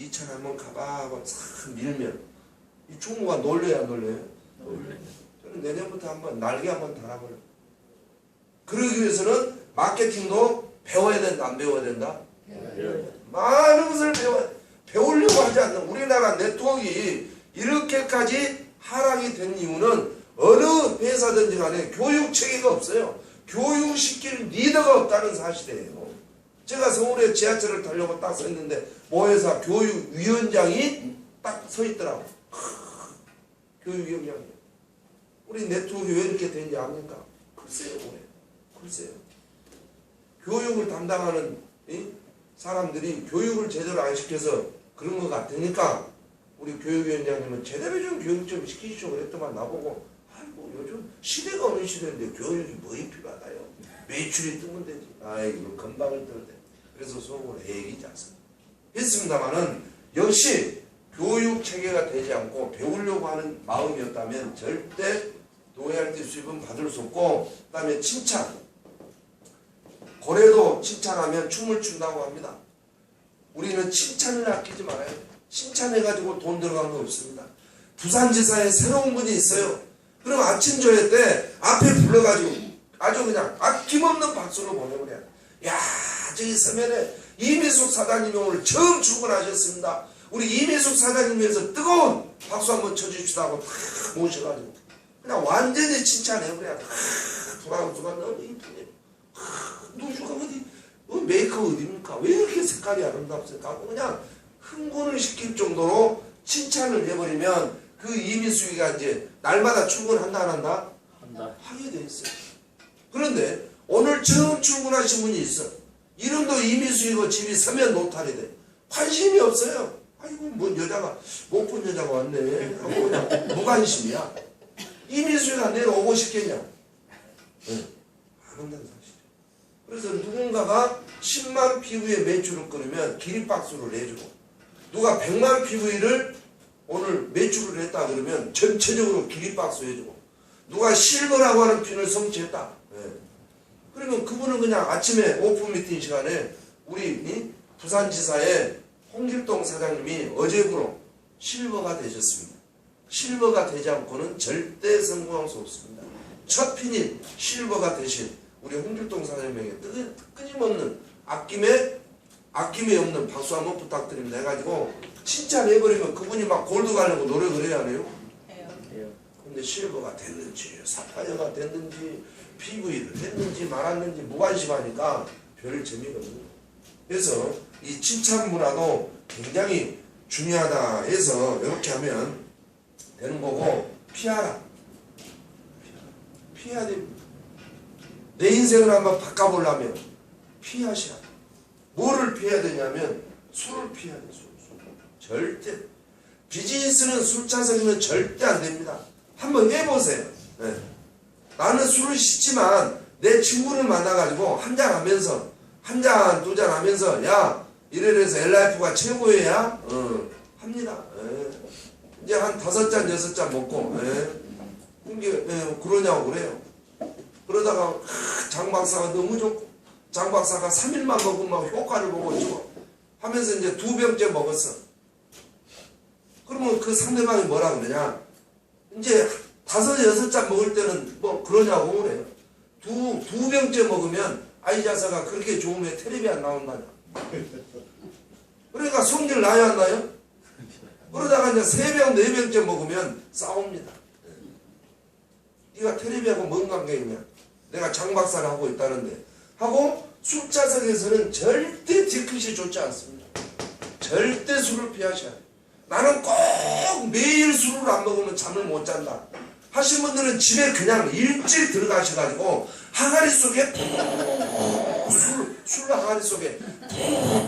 2천 한번 가봐 하고 싹 밀면 이 총무가 놀래야 놀래요? 저는 내년부터 한번 날개 한번 달아버려. 그러기 위해서는 마케팅도 배워야 된다, 안 배워야 된다? 많은 것을 배우려고 하지 않는 우리나라 네트워크 이렇게까지 하락이 된 이유는 어느 회사든지 간에 교육 체계가 없어요. 교육시킬 리더가 없다는 사실이에요. 제가 서울에 지하철을 타려고 딱 서 있는데 모회사 교육위원장이 딱 서 있더라고. 교육위원장이. 우리 네트워크가 왜 이렇게 되는지 압니까? 글쎄요. 글쎄요. 교육을 담당하는 사람들이 교육을 제대로 안 시켜서 그런 것 같으니까 우리 교육위원장님은 제대로 좀 교육 좀 시키시오 그랬더만 나보고 아이고 요즘 시대가 어느 시대인데 교육이 뭐이 필요하다요. 매출이 뜨면 되지. 아이고 건방을 떨대. 그래서 속으로 애기지 않습니다. 했습니다마는 역시 교육 체계가 되지 않고 배우려고 하는 마음이었다면 절대 노예할때 수입은 받을 수 없고 그 다음에 칭찬. 고래도 칭찬하면 춤을 춘다고 합니다. 우리는 칭찬을 아끼지 말아요. 칭찬해가지고 돈 들어간 거 없습니다. 부산지사에 새로운 분이 있어요. 그럼 아침 조회 때 앞에 불러가지고 아주 그냥 아낌없는 박수를 보내버려요. 야, 저기 서면에 이미숙 사장님이 오늘 처음 출근하셨습니다. 우리 이미숙 사장님 위해서 뜨거운 박수 한번 쳐주시다 하고 탁 모셔가지고 그냥 완전히 칭찬해버려요. 브라우스가 너무 이쁘네. 누수가 어디 메이크업 어디입니까? 왜 이렇게 색깔이 아름답습니까? 그냥 흥분을 시킬 정도로 칭찬을 해버리면 그 이미숙이가 이제 날마다 출근한다 안 한다? 한다. 하게 돼 있어요. 그런데 오늘 처음 출근하신 분이 있어. 이름도 이미숙이고 집이 서면 노탈이 돼. 관심이 없어요. 아이고 뭐 여자가 못 본 여자가 왔네 하고 그냥 무관심이야. 이미숙이가 내일 오고 싶겠냐? 안 한다는 사실이에요. 그래서 누군가가 10만 PV의 매출을 끊으면 기립박수를 내주고 누가 100만 PV를 오늘 매출을 했다 그러면 전체적으로 기립박수 해주고 누가 실버라고 하는 핀을 성취했다. 그러면 그분은 그냥 아침에 오픈 미팅 시간에 우리 부산지사의 홍길동 사장님이 어제부로 실버가 되셨습니다. 실버가 되지 않고는 절대 성공할 수 없습니다. 첫 핀인 실버가 되신 우리 홍길동 사장님에게 끊임없는 아낌의 아낌이 없는 박수 한번 부탁드립니다 해가지고 칭찬해버리면 그분이 막 골드 가려고 노력을 해야 하네요. 근데 실버가 됐는지 사파이어가 됐는지 PV를 했는지 말았는지 무관심하니까 별 재미가 없는 거예요. 그래서 이 칭찬 문화도 굉장히 중요하다 해서 이렇게 하면 되는 거고 피하라. 피해야 됩니다. 내 인생을 한번 바꿔보려면 피하셔야 돼요. 뭐를 피해야 되냐면 술을 피해야 돼요. 술. 절대. 비즈니스는 술자석이면 절대 안 됩니다. 한번 해보세요. 네. 나는 술을 씻지만 내 친구를 만나가지고 한잔 하면서 한잔 두 잔 하면서 야 이래서 엘라이프가 최고예야? 합니다. 이제 한 5잔 6잔 먹고 이게 그러냐고 그래요. 그러다가 장 박사가 너무 좋고 장 박사가 3일만 먹으면 효과를 보고 있고 하면서 이제 2병째 먹었어. 그러면 그 상대방이 뭐라 그러냐? 이제 5, 6잔 먹을 때는 뭐 그러냐고 그래요. 두 병째 먹으면 아이 자사가 그렇게 좋으면 텔레비 안 나온다냐. 그러니까 성질 나요 안 나요? 그러다가 이제 3병, 4병째 먹으면 싸웁니다. 네가 텔레비하고 뭔 관계있냐? 내가 장 박사를 하고 있다는데 하고 술자석에서는 절대 뒤끝이 좋지 않습니다. 절대 술을 피하셔야 돼요. 나는 꼭 매일 술을 안 먹으면 잠을 못 잔다 하신 분들은 집에 그냥 일찍 들어가셔가지고 항아리 속에 술 항아리 속에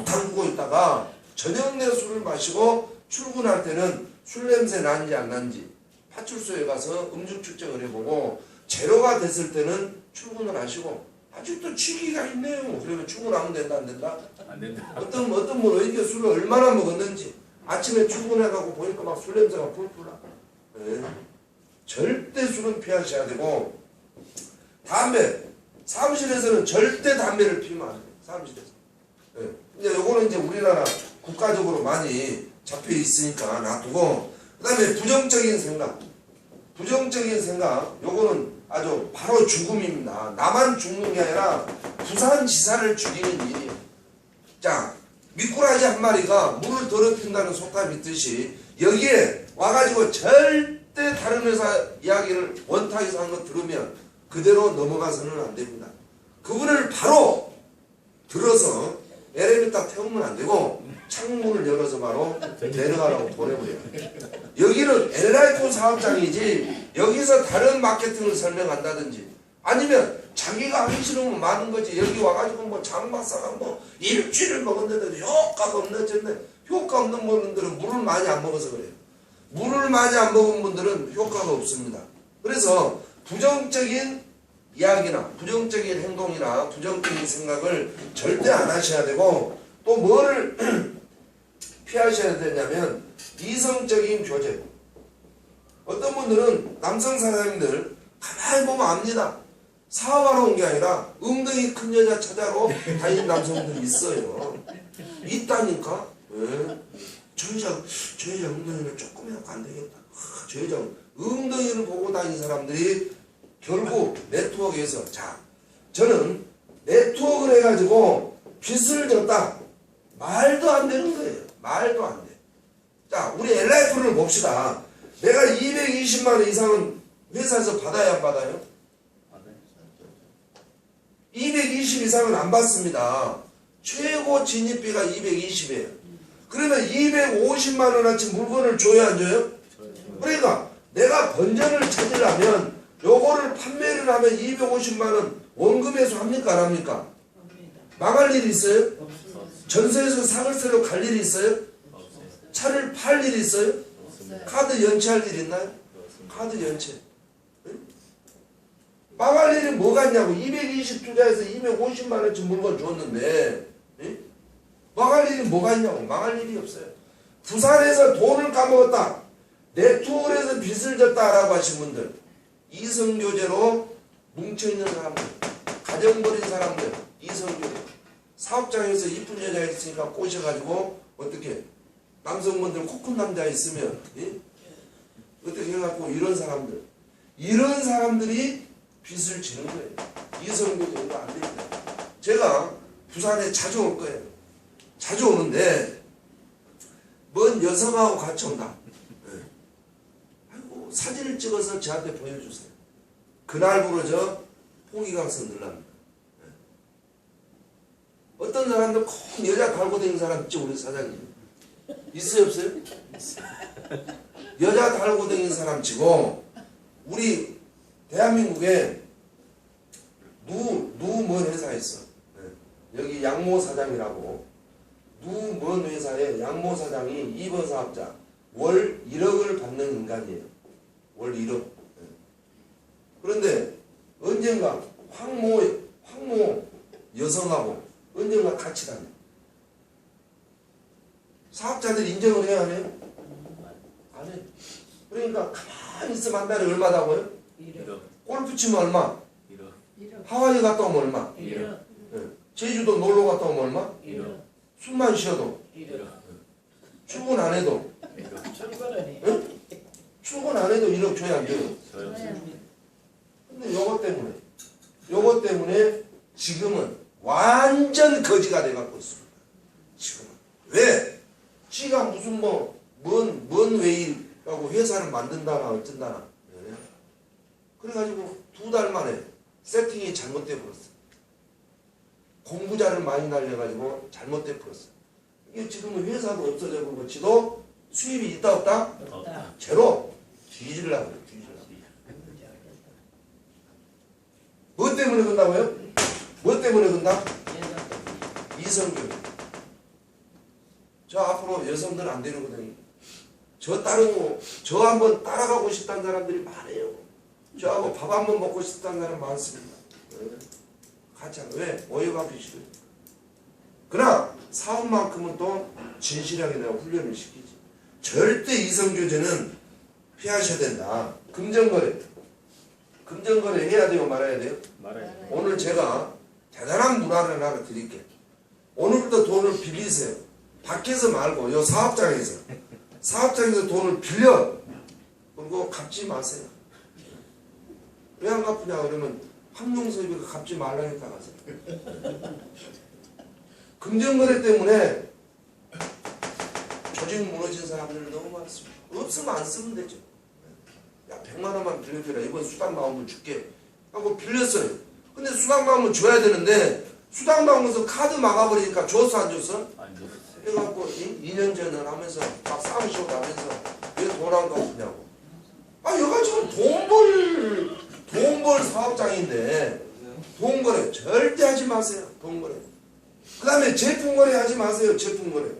담그고 있다가 저녁 내 술을 마시고 출근할 때는 술 냄새 나는지 안 나는지 파출소에 가서 음주 측정을 해보고 제로가 됐을 때는 출근을 하시고 아직도 취기가 있네요. 그러면 출근하면 된다 안 된다? 안 된다. 어떤 분 이게 술을 얼마나 먹었는지 아침에 출근해가고 보니까 막 술 냄새가 풀풀 나. 네. 절대 술은 피하셔야 되고 담배 사무실에서는 절대 담배를 피우면 안 돼요. 사무실에서. 네. 이제 요거는 이제 우리나라 국가적으로 많이 잡혀 있으니까 놔두고 그다음에 부정적인 생각 요거는 아주 바로 죽음입니다. 나만 죽는 게 아니라 부산지사를 죽이는 일이에요. 자 미꾸라지 한 마리가 물을 더럽힌다는 속담이 있듯이 여기에 와가지고 절대 다른 회사 이야기를 원탁에서 한 거 들으면 그대로 넘어가서는 안 됩니다. 그분을 바로 들어서 엘리베이터 태우면 안 되고 창문을 열어서 바로 내려가라고 보내버려요. 여기는 엘라이프 사업장이지 여기서 다른 마케팅을 설명한다든지 아니면 자기가 하기 싫으면 많은 거지 여기 와가지고 뭐 장박사가 뭐 일주일을 먹었는데도 효과가 없는데 효과 없는 분들은 물을 많이 안 먹어서 그래요. 물을 많이 안 먹은 분들은 효과가 없습니다. 그래서 부정적인 이야기나 부정적인 행동이나 부정적인 생각을 절대 안 하셔야 되고 또 뭐를 피하셔야 되냐면 이성적인 교제. 어떤 분들은 남성 사장님들 가만히 보면 압니다. 사업하러 온 게 아니라 엉덩이 큰 여자 찾아러 다니는 남성들이 있어요. 있다니까. 네. 저 여자 엉덩이는 조금이라도 안 되겠다. 저 여자 엉덩이를 보고 다니는 사람들이 결국 네트워크에서 자 저는 네트워크를 해가지고 빚을 졌다. 말도 안 되는 거예요. 말도 안 돼. 자 우리 엘라이프를 봅시다. 내가 220만 원 이상은 회사에서 받아야 안 받아요? 220 이상은 안 받습니다. 최고 진입비가 220이에요. 그러면 250만 원어치 물건을 줘야 안 줘요? 그러니까 내가 번전을 찾으려면 요거를 판매를 하면 250만 원 원금에서 합니까 안 합니까? 망할 일이 있어요? 전세에서 사글세로 갈 일이 있어요? 차를 팔 일이 있어요? 카드 연체할 일 있나요? 카드 연체. 망할 일이 뭐가 있냐고. 220 투자해서 250만 원치 물건 줬는데 망할 일이 뭐가 있냐고. 망할 일이 없어요. 부산에서 돈을 까먹었다. 네트워크에서 빚을 졌다라고 하신 분들 이성교제로 뭉쳐있는 사람들 가정 버린 사람들 이성교제 사업장에서 이쁜 여자가 있으니까 꼬셔가지고 어떻게 남성분들 코 큰 남자 있으면 어떻게 해갖고 이런 사람들이 빚을 지는 거예요. 이성교제가 안 됩니다. 제가 부산에 자주 올 거예요. 자주 오는데 뭔 여성하고 같이 온다. 네. 아이고 사진을 찍어서 저한테 보여주세요. 그날부로 저 포기각서 늘랍니다. 네. 어떤 사람들 꼭 여자 달고 다니는 사람 있죠 우리 사장님. 있어요 없어요? 여자 달고 다니는 사람 치고 우리 대한민국에 누먼 회사 있어. 네. 여기 양모 사장이라고 누먼 회사에 양모 사장이 2번 사업자 월 1억을 받는 인간이에요. 월 1억. 네. 그런데 언젠가 황모 여성하고 언젠가 같이 다녀. 사업자들이 인정을 해야 해요? 안 해. 그러니까 가만히 있으면 한 달에 얼마다고요? 1억. 골프 치면 얼마? 1억. 하와이 갔다 오면 얼마? 1억. 네. 제주도 놀러 갔다 오면 얼마? 1억. 숨만 쉬어도 1억. 출근 안 해도 1억. 출근을 응? 출근 안 해도 1억 줘야 안 돼요. 저요. 근데 요것 때문에 지금은 완전 거지가 돼갖고 있습니다. 지금은. 왜? 지가 무슨 뭔 웨이라고 회사를 만든다나 어쩐다나. 네. 그래가지고 2달 만에 세팅이 잘못돼 버렸어. 공부자를 많이 날려가지고 잘못돼 버렸어. 이게 지금은 회사도 없어져 버리고 지도 수입이 있다 없다? 없다. 제로. 뒤질라고 그래. 뒤질라고. 뭐 때문에 그런다고요? 뭐 때문에 그런다? 이성교육. 저 앞으로 여성들 안 데리거든요. 저 따르고 저 한번 따라가고 싶다는 사람들이 많아요. 저하고 밥 한번 먹고 싶다는 사람 많습니다. 같이 하는 왜? 오해받기 싫어요. 그러나 사업만큼은 또 진실하게 내가 훈련을 시키지. 절대 이성교제는 피하셔야 된다. 금전거래 해야 돼요 말아야 돼요? 말아야 돼. 오늘 제가 대단한 문화를 하나 드릴게요. 오늘부터 돈을 빌리세요. 밖에서 말고 요 사업장에서 돈을 빌려. 그리고 갚지 마세요. 왜 안 갚으냐 그러면 황룡섭이가 갚지 말라니까 가세요. 금전거래 때문에 조직 무너진 사람들 너무 많습니다. 없으면 안 쓰면 되죠. 야 100만 원만 빌려줘라. 이번 수당 나오면 줄게 하고 빌렸어요. 근데 수당 나오면 줘야 되는데 수당 나오면서 카드 막아버리니까 줬어 안 줬어? 안 줬어요. 해갖고 2년 전을 하면서 막 싸우시고 나면서 왜 돈 안 갚냐고. 아 여가 지금 돈 벌 사업장인데 돈 거래 절대 하지 마세요. 돈 거래. 그 다음에 제품 거래 하지 마세요. 제품 거래.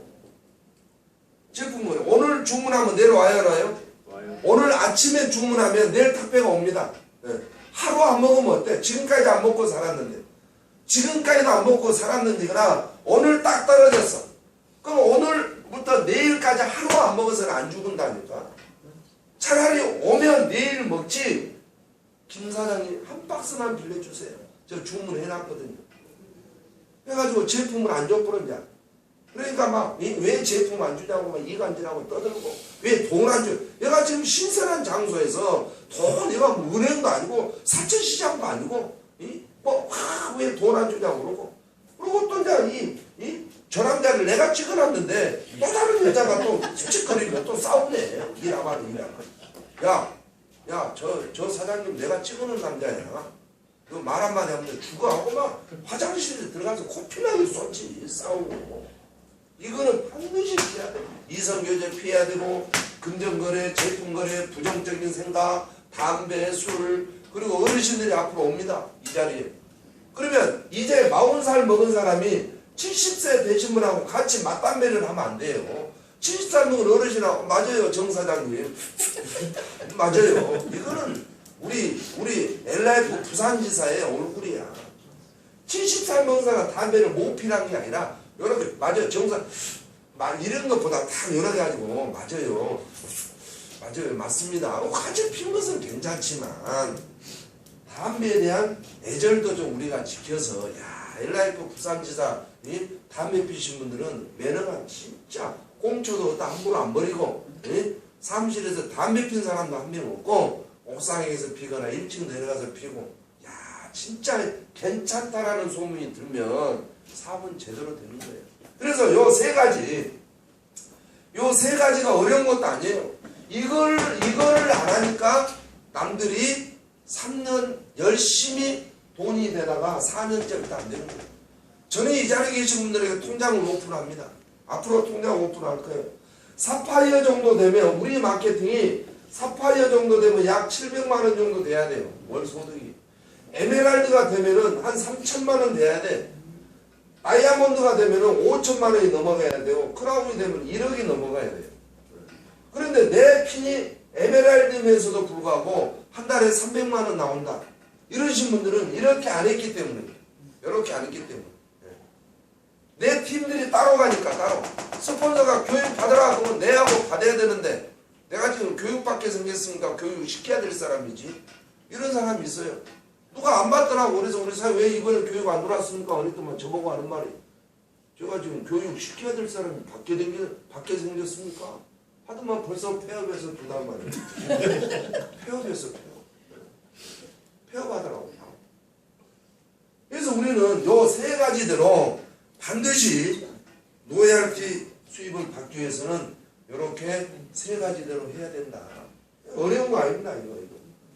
오늘 주문하면 내일 와요 안 와요? 와요. 오늘 아침에 주문하면 내일 택배가 옵니다. 네. 하루 안 먹으면 어때? 지금까지 안 먹고 살았는데. 지금까지도 안 먹고 살았는데거나 오늘 딱 떨어졌어. 그럼 오늘부터 내일까지 하루 안 먹어서는 안 죽은다니까. 차라리 오면 내일 먹지. 김 사장님 한 박스만 빌려주세요. 저 주문해놨거든요. 해가지고 제품을 안 줘버렸냐. 그러니까 막 왜 제품 안 주냐고 막 이간질하고 떠들고 왜 돈 안 줘. 얘가 지금 신선한 장소에서 돈 얘가 은행도 아니고 사천시장도 아니고 왜 돈 안 주냐고 그러고 또 이제 저 남자를 내가 찍어놨는데 또 다른 여자가 또 씩씩거리면 또 싸우네. 일하마도 야 저 사장님 내가 찍어놓은 남자야. 너 말 한마디 하면 죽어 하고 막 화장실에 들어가서 코피나게 쏟지 싸우고. 이거는 반드시 피해야 돼. 이성교제 피해야 되고 금전거래, 제품거래, 부정적인 생각, 담배, 술 그리고 어르신들이 앞으로 옵니다. 이 자리에. 그러면 이제 40살 먹은 사람이 70세 되신 분하고 같이 맞담배를 하면 안 돼요. 70살 먹은 어르신하고 맞아요 정 사장님. 맞아요. 이거는 우리 LIF 부산지사의 얼굴이야. 70살 먹은 사람 담배를 못 피라는 게 아니라 여러분 맞아요 정사 이런 것보다 다 여러 가지고 맞아요 맞습니다. 같이 피는 것은 괜찮지만 담배에 대한 애절도 좀 우리가 지켜서 야 LIF 부산지사 담배 피신 분들은 매너가 진짜 꽁초도 함부로 안 버리고 사무실에서 담배 핀 사람도 한 명 없고 옥상에서 피거나 1층 내려가서 피고 야 진짜 괜찮다라는 소문이 들면 사업은 제대로 되는 거예요. 그래서 요 세 가지가 어려운 것도 아니에요. 이거를 안 하니까 남들이 3년 열심히 돈이 되다가 4년째부터 안 되는 거예요. 저는 이 자리에 계신 분들에게 통장을 오픈합니다. 앞으로 통장 오픈할 거예요. 사파이어 정도 되면 우리 마케팅이 사파이어 정도 되면 약 700만 원 정도 돼야 돼요. 월 소득이. 에메랄드가 되면은 한 3천만 원 돼야 돼. 다이아몬드가 되면은 5천만 원이 넘어가야 되고 크라운이 되면 1억이 넘어가야 돼요. 그런데 내 핀이 에메랄드면서도 불구하고 한 달에 300만 원 나온다. 이러신 분들은 이렇게 안 했기 때문에 이렇게 안 했기 때문에 내 팀들이 따로 가니까 따로 스폰서가 교육 받으라 그러면 내하고 받아야 되는데 내가 지금 교육받게 생겼으니까 교육 시켜야 될 사람이지. 이런 사람이 있어요. 누가 안 받더라고. 그래서 우리 사회 왜 이번에 교육 안 들어왔습니까? 그랬더만 저보고 하는 말이 제가 지금 교육 시켜야 될 사람이 받게 생겼습니까? 하더만 벌써 폐업해서 두단 말이에요. 폐업해서 폐업하더라고. 그래서 우리는 요 세 가지대로 반드시 로얄티 수입을 받기 위해서는 이렇게 세 가지대로 해야 된다. 어려운 거 아닙니다.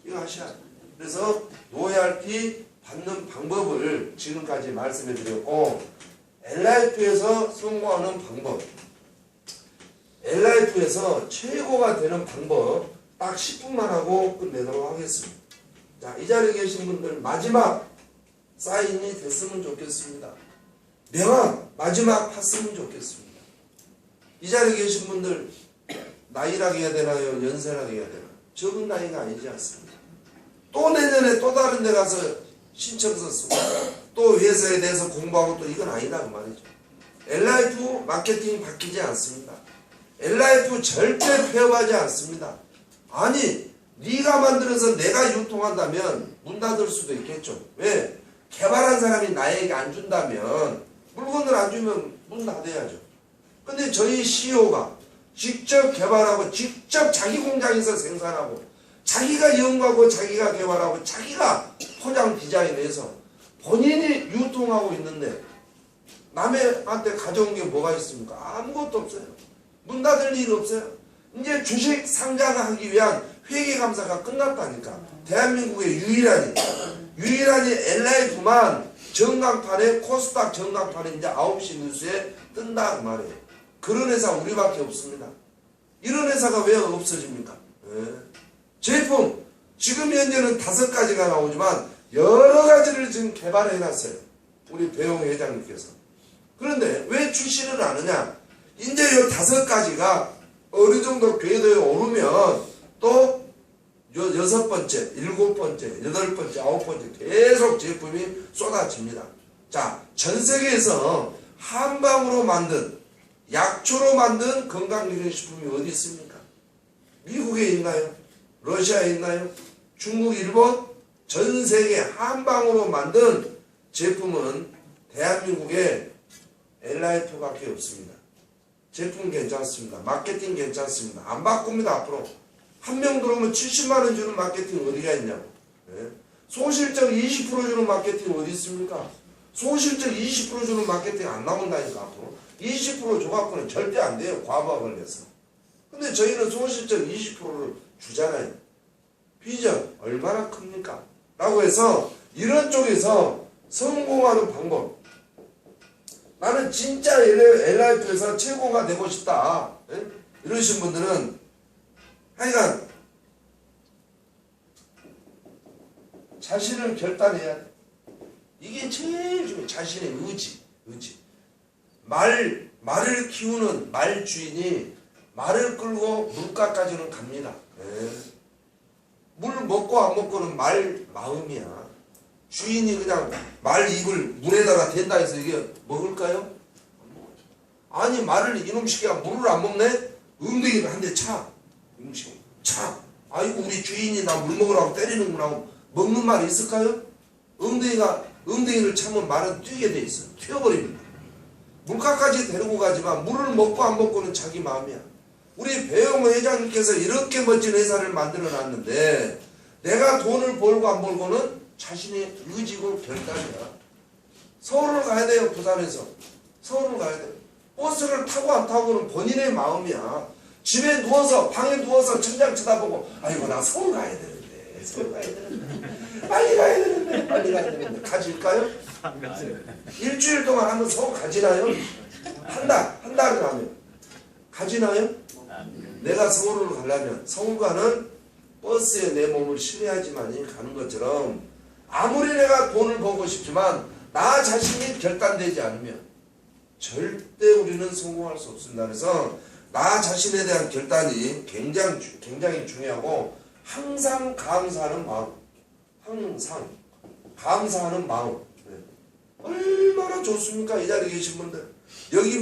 이거 하셔야 돼요. 그래서 로얄티 받는 방법을 지금까지 말씀해 드렸고 엘라이프에서 성공하는 방법, 엘라이프에서 최고가 되는 방법 딱 10분만 하고 끝내도록 하겠습니다. 자, 이 자리에 계신 분들 마지막 사인이 됐으면 좋겠습니다. 명함 마지막 팠으면 좋겠습니다. 이 자리에 계신 분들 나이라고 해야 되나요? 연세라고 해야 되나요? 적은 나이가 아니지 않습니다. 또 내년에 또 다른 데 가서 신청서 쓰고 또 회사에 대해서 공부하고 또 이건 아니다 그 말이죠. 엘라이프 마케팅 바뀌지 않습니다. 엘라이프 절대 폐업하지 않습니다. 아니 네가 만들어서 내가 유통한다면 문 닫을 수도 있겠죠. 왜? 개발한 사람이 나에게 안 준다면 물건을 안 주면 문 닫아야죠. 근데 저희 CEO가 직접 개발하고 직접 자기 공장에서 생산하고 자기가 연구하고 자기가 개발하고 자기가 포장 디자인해서 본인이 유통하고 있는데 남한테 가져온 게 뭐가 있습니까? 아무것도 없어요. 문 닫을 일 없어요. 이제 주식 상장하기 위한 회계감사가 끝났다니까. 대한민국의 유일한이 엘라이프만 전광판에 코스닥 전광판에 이제 9시 뉴스에 뜬다 그 말이에요. 그런 회사 우리밖에 없습니다. 이런 회사가 왜 없어집니까? 제품 지금 현재는 5가지가 나오지만 여러 가지를 지금 개발해 놨어요. 우리 배용 회장님께서. 그런데 왜 출시를 안 하냐? 이제 이 5가지가 어느 정도 궤도에 오르면 또 6번째, 7번째, 8번째, 9번째 계속 제품이 쏟아집니다. 자, 전 세계에서 한방으로 만든 약초로 만든 건강기능식품이 어디 있습니까? 미국에 있나요? 러시아에 있나요? 중국, 일본? 전 세계 한방으로 만든 제품은 대한민국에 엘라이프밖에 없습니다. 제품 괜찮습니다. 마케팅 괜찮습니다. 안 바꿉니다. 앞으로. 한 명 들어오면 70만원 주는 마케팅 어디가 있냐고. 네? 소실적 20% 주는 마케팅 어디 있습니까? 소실적 20% 주는 마케팅 안 나온다니까 앞으로. 20% 줘갖고는 절대 안 돼요. 과부하 걸려서. 근데 저희는 소실적 20%를 주잖아요. 비전 얼마나 큽니까? 라고 해서 이런 쪽에서 성공하는 방법. 나는 진짜 엘라이프에서 최고가 되고 싶다. 네? 이러신 분들은 하여간 자신을 결단해야 돼. 이게 제일 중요해. 자신의 의지. 말을 키우는 말 주인이 말을 끌고 물가까지는 갑니다. 네. 물 먹고 안 먹고는 말 마음이야. 주인이 그냥 말 입을 물에다가 댄다 해서 이게 먹을까요? 안 먹어요. 아니 말을 이놈 시키가 물을 안 먹네? 엉덩이를 한 대 차. 음식 차. 아이고 우리 주인이 나 물 먹으라고 때리는구나 하고 먹는 말이 있을까요? 엉덩이를 차면 말은 뛰게 돼 있어. 튀어버립니다. 물가까지 데리고 가지만 물을 먹고 안 먹고는 자기 마음이야. 우리 배영호 회장님께서 이렇게 멋진 회사를 만들어 놨는데 내가 돈을 벌고 안 벌고는 자신의 의지고 결단이야. 서울을 가야 돼요. 부산에서. 서울을 가야 돼요. 버스를 타고 안 타고는 본인의 마음이야. 집에 누워서 방에 누워서 천장 쳐다보고 아이고 나 서울 가야 되는데 서울 가야 되는데 빨리 가야 되는데 빨리 가야 되는데 가질까요? 일주일 동안 하면 서울 가지나요? 한 달을 하면 가지나요? 내가 서울을 가려면 서울 가는 버스에 내 몸을 실어야지만이 가는 것처럼 아무리 내가 돈을 벌고 싶지만 나 자신이 결단되지 않으면 절대 우리는 성공할 수 없습니다. 그래서 나 자신에 대한 결단이 굉장히 중요하고 항상 감사하는 마음, 항상 감사하는 마음. 네. 얼마나 좋습니까? 이 자리에 계신 분들 여기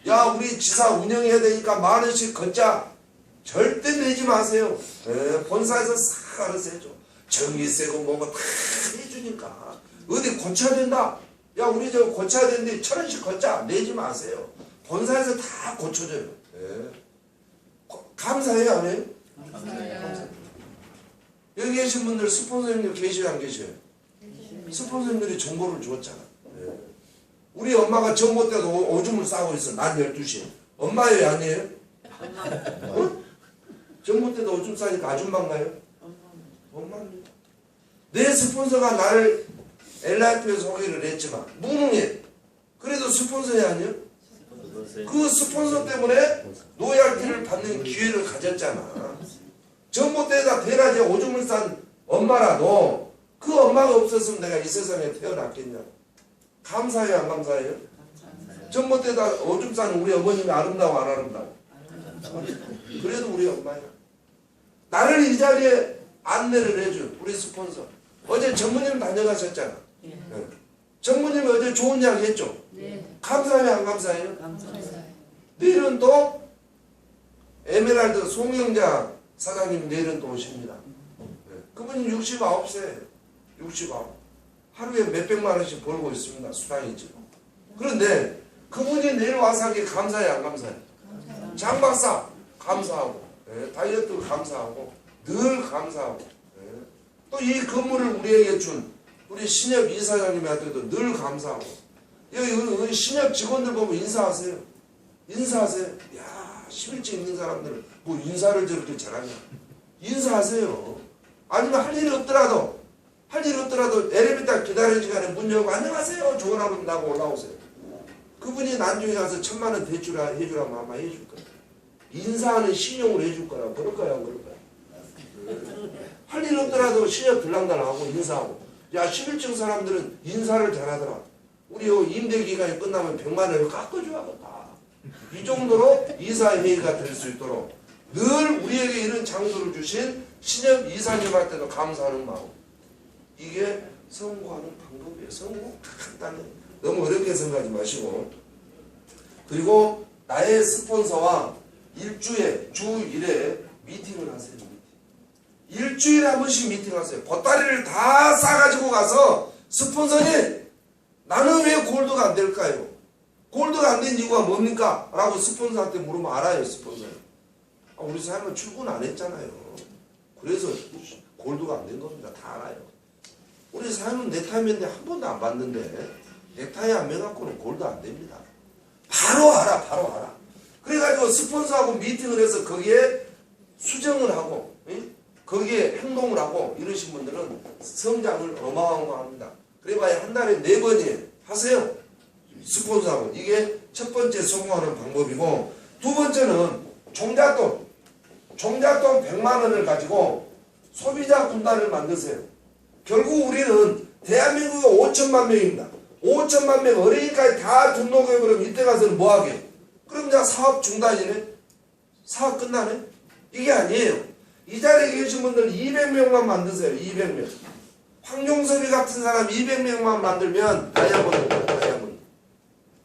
야 우리 지사 운영해야 되니까 10,000원씩 걷자. 절대 내지 마세요. 네. 본사에서 싹 알아서 해줘. 전기세고 뭐고 다 해주니까 어디 고쳐야 된다. 야 우리 저 고쳐야 되는데 1,000원씩 걷자. 내지 마세요. 본사에서 다 고쳐줘요. 네. 감사해요 안 해요? 감사해요. 여기 계신 분들 스폰서님들 계셔요 안 계셔요? 스폰서님들이 정보를 주었잖아. 네. 우리 엄마가 전봇 때도 오줌을 싸고 있어. 낮 12시에. 엄마예요 아니에요? 어? 전봇 때도 오줌 싸니까 아줌마인가요? 엄마입니다. 내 스폰서가 나를 LIF에 소개를 했지만 무능해. 그래도 스폰서야 아니에요? 그 스폰서 때문에 로얄티를 받는 기회를 가졌잖아. 전봇대에다 대낮에 오줌을 싼 엄마라도 그 엄마가 없었으면 내가 이 세상에 태어났겠냐. 감사해요 안 감사해요? 전봇대에다 오줌 싼 우리 어머님이 아름다워 안 아름다워? 그래도 우리 엄마야. 나를 이 자리에 안내를 해준 우리 스폰서. 어제 전무님 다녀가셨잖아. 네. 전무님이 어제 좋은 이야기 했죠? 네. 감사해요 안 감사해요? 감사해요. 내일은 또 에메랄드 송영자 사장님 내일은 또 오십니다. 네. 그분이 69세예요. 69. 하루에 몇백만 원씩 벌고 있습니다. 수당이죠. 그런데 그분이 내일 와서 하기에 감사해요 안 감사해요? 장 박사 감사하고 네. 다이어트 감사하고 늘 감사하고 네. 또 이 건물을 우리에게 준 우리 신협 이사장님한테도 늘 감사하고 여기 신협 직원들 보면 인사하세요. 인사하세요. 야 11층 있는 사람들은 뭐 인사를 저렇게 잘하냐. 인사하세요. 아니면 할 일이 없더라도 엘리베이터 기다리는 시간에 문 열고 안녕하세요. 좋은 하루입니다 하고 올라오세요. 그분이 나중에 가서 1,000만 원 대출하 해주라면 아마 해줄 거예요. 인사하는 신용을 해줄 거라고. 그럴 거야 안 그럴 거야. 할 일 없더라도 신협 들랑달랑하고 인사하고. 야 11층 사람들은 인사를 잘하더라. 우리 임대 기간이 끝나면 100만 원을 깎아줘야겠다. 이 정도로 이사회의가 될 수 있도록 늘 우리에게 이런 장소를 주신 신협 이사님한테도 감사하는 마음. 이게 성공하는 방법이에요. 성공 간단해. 너무 어렵게 생각하지 마시고. 그리고 나의 스폰서와 일주에 주 1회 미팅을 하세요. 일주일에 한 번씩 미팅하세요. 보따리를 다 싸가지고 가서 스폰서님 나는 왜 골드가 안 될까요? 골드가 안 된 이유가 뭡니까? 라고 스폰서한테 물으면 알아요. 스폰서. 우리 사람은 출근 안 했잖아요. 그래서 골드가 안 된 겁니다. 다 알아요. 우리 사람은 넥타이맨데 한 번도 안 봤는데 넥타이 안 매갖고는 골드 안 됩니다. 바로 알아. 그래가지고 스폰서하고 미팅을 해서 거기에 수정을 하고 거기에 행동을 하고 이러신 분들은 성장을 어마어마합니다. 그래봐야 한 달에 4번이 하세요. 스폰서하고. 이게 첫 번째 성공하는 방법이고, 두 번째는 종잣돈 100만 원을 가지고 소비자 군단을 만드세요. 결국 우리는 대한민국이 5천만 명입니다. 5천만 명 어린이까지 다 등록해버리면 이때 가서는 뭐하게? 그럼 이제 사업 중단이네? 사업 끝나네? 이게 아니에요. 이 자리에 계신 분들 200명만 만드세요. 200명. 황용섭이 같은 사람 200명만 만들면 다이아몬드입니다. 다이아몬드.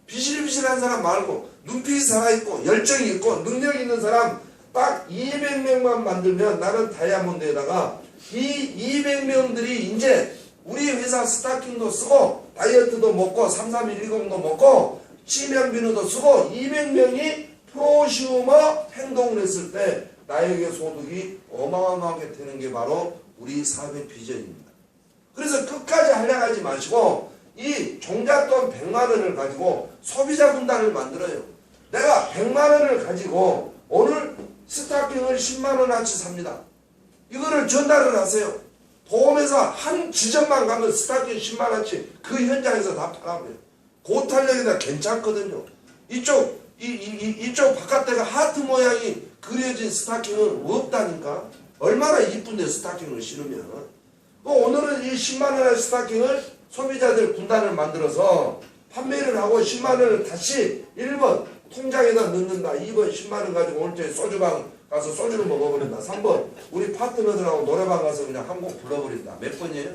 비실비실한 사람 말고 눈빛이 살아있고 열정이 있고 능력 있는 사람 딱 200명만 만들면 나는 다이아몬드에다가 이 200명들이 이제 우리 회사 스타킹도 쓰고 다이어트도 먹고 3310도 먹고 치명비누도 쓰고 200명이 프로슈머 행동을 했을 때 나에게 소득이 어마어마하게 되는 게 바로 우리 사업의 비전입니다. 그래서 끝까지 하려고 하지 마시고 이 종잣돈 100만 원을 가지고 소비자 분단을 만들어요. 내가 100만 원을 가지고 오늘 스타킹을 10만 원어치 삽니다. 이거를 전달을 하세요. 보험회사 한 지점만 가면 스타킹 10만 원어치 그 현장에서 다 팔아버려요. 고탄력이다 괜찮거든요. 이쪽 바깥에가 하트 모양이 그려진 스타킹은 없다니까. 얼마나 이쁜데 스타킹을 신으면. 오늘은 이 10만 원의 스타킹을 소비자들 분단을 만들어서 판매를 하고 10만 원을 다시 1번 통장에다 넣는다. 2번 10만 원 가지고 오늘 저희 소주방 가서 소주를 먹어버린다. 3번 우리 파트너들하고 노래방 가서 그냥 한 곡 불러버린다. 몇 번이에요?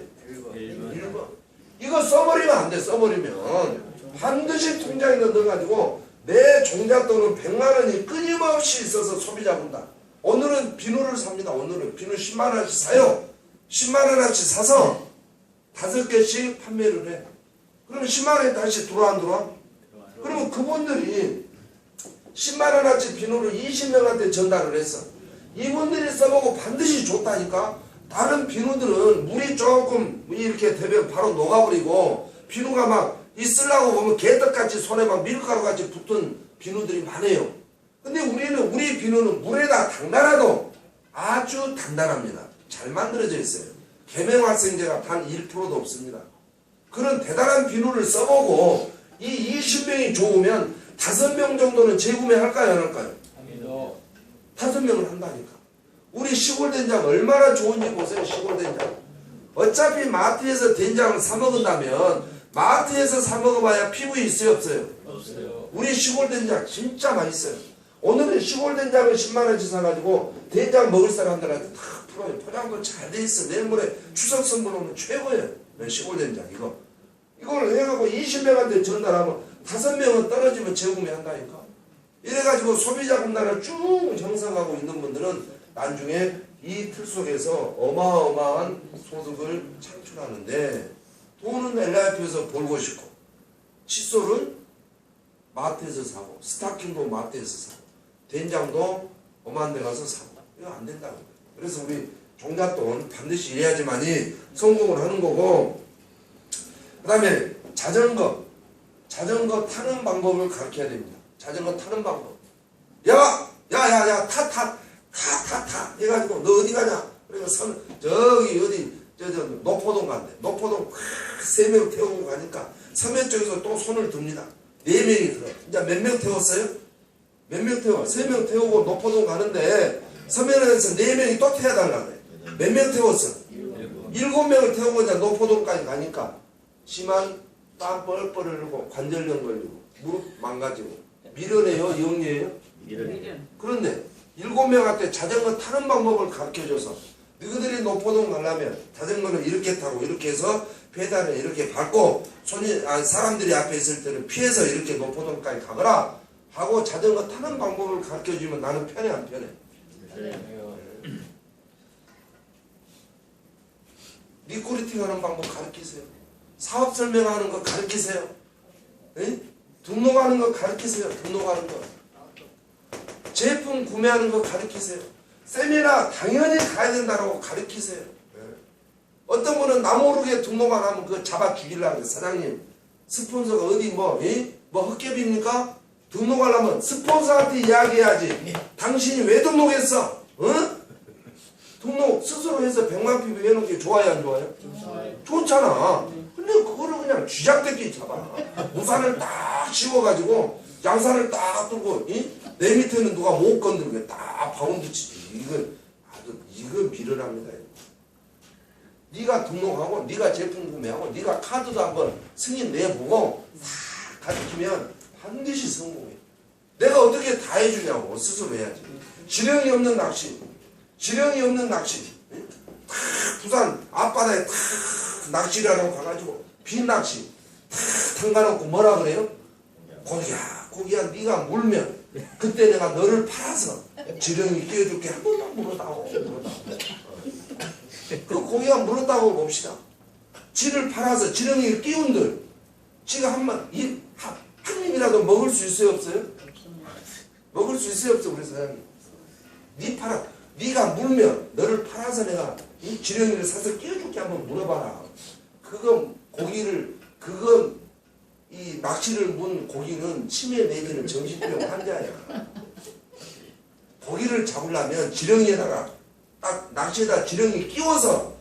1번. 이거 써버리면 안 돼. 써버리면 반드시 통장에 넣어가지고 내 종잣돈은 100만 원이 끊임없이 있어서 소비자 분단. 오늘은 비누를 삽니다. 오늘은 비누 10만 원어치 사요. 10만 원어치 사서 5개씩 판매를 해. 그러면 10만 원이 다시 들어와 안 들어와? 그러면 그분들이 10만 원어치 비누를 20명한테 전달을 했어. 이분들이 써보고 반드시 좋다니까. 다른 비누들은 물이 조금 이렇게 되면 바로 녹아버리고 비누가 막 쓰려고 보면 개떡같이 손에 막 밀가루같이 붙은 비누들이 많아요. 근데 우리 비누는 물에다 담가놔도 아주 단단합니다. 잘 만들어져 있어요. 계면활성제가 단 1%도 없습니다. 그런 대단한 비누를 써보고 이 20명이 좋으면 5명 정도는 재구매할까요? 안 할까요? 5명을 한다니까. 우리 시골 된장 얼마나 좋은지 보세요. 시골 된장. 어차피 마트에서 된장을 사 먹은다면 마트에서 사 먹어봐야 피부에 있어요? 없어요? 없어요. 우리 시골 된장 진짜 맛있어요. 오늘은 시골 된장을 10만 원치 사가지고 된장 먹을 사람들한테 다 풀어요. 포장도 잘 돼 있어. 내일 모레 추석 선물 오면 최고예요. 시골 된장 이걸 해가지고 20명한테 전달하면 5명은 떨어지면 재구매한다니까. 이래가지고 소비자 분단을 쭉 형성하고 있는 분들은 나중에 이 틀 속에서 어마어마한 소득을 창출하는데 돈은 LIF에서 벌고 싶고 칫솔은 마트에서 사고 스타킹도 마트에서 사고 된장도 엄한 데 가서 사고 이거 안 된다는 거예요. 그래서 우리 종잣돈 반드시 이래야지만이 성공을 하는 거고 그 다음에 자전거 타는 방법을 가르쳐야 됩니다. 자전거 타는 방법. 야 타 해가지고 너 어디 가냐? 그러니까 저기 어디 저 노포동 간대. 노포동 3명 태우고 가니까 서면 쪽에서 또 손을 듭니다. 4명이 들어. 이제 몇 명 태웠어요? 몇 명 태워? 3명 태우고 노포동 가는데 서면에서 4명이 또 태워달라 그래. 몇 명 태웠어? 7명을 태우고 이제 노포동까지 가니까 심한 땀 뻘뻘 흘리고 관절염 걸리고 무릎 망가지고 미련해요? 영리해요? 그런데 7명한테 자전거 타는 방법을 가르쳐줘서 너희들이 노포동 가려면 자전거는 이렇게 타고 이렇게 해서 페달을 이렇게 밟고 사람들이 앞에 있을 때는 피해서 이렇게 노포동까지 가거라 하고 자전거 타는 방법을 가르쳐주면 나는 편해 안 편해? 리크루팅 하는 방법 가르치세요. 사업 설명하는 거 가르치세요. 에? 등록하는 거 가르치세요. 등록하는 거. 제품 구매하는 거 가르치세요. 세미나 당연히 가야 된다고 가르치세요. 어떤 분은 나 모르게 등록 안 하면 그거 잡아 죽이려고 해요. 사장님 스폰서가 어디 뭐 헛개비입니까? 등록하려면 스폰서한테 이야기해야지. 당신이 왜 등록했어? 등록 스스로 해서 100만 피부 해놓은 게 좋아요 안 좋아요? 좋잖아. 근데 그거를 그냥 쥐잡듯이 잡아. 우산을 딱 씌워가지고 양산을 딱 들고 내 밑에는 누가 못 건드리게 딱 바운드 치지. 이거 미련합니다. 네가 등록하고 네가 제품 구매하고 네가 카드도 한번 승인 내보고 싹 가르치면 반드시 성공해. 내가 어떻게 다 해주냐고 스스로 해야지. 지령이 없는 낚시. 부산 앞바다에 탁 낚시를 하러 가가지고 빈 낚시 탁 담가놓고 뭐라 그래요? 고기야 네가 물면 그때 내가 너를 팔아서 지령이 끼워줄게. 한 번만 물었다고. 그 고기가 물었다고 봅시다. 지를 팔아서 지렁이를 끼운들 지가 한 입이라도 먹을 수 있어요 없어요? 먹을 수 있어요 없어요? 우리 사장님 네가 물면 너를 팔아서 내가 이 지렁이를 사서 끼워줄게. 한번 물어봐라. 그거 고기를 그건 이 낚시를 문 고기는 치매 내지는 정신병 환자야. 고기를 잡으려면 지렁이에다가 딱 낚시에다 지렁이 끼워서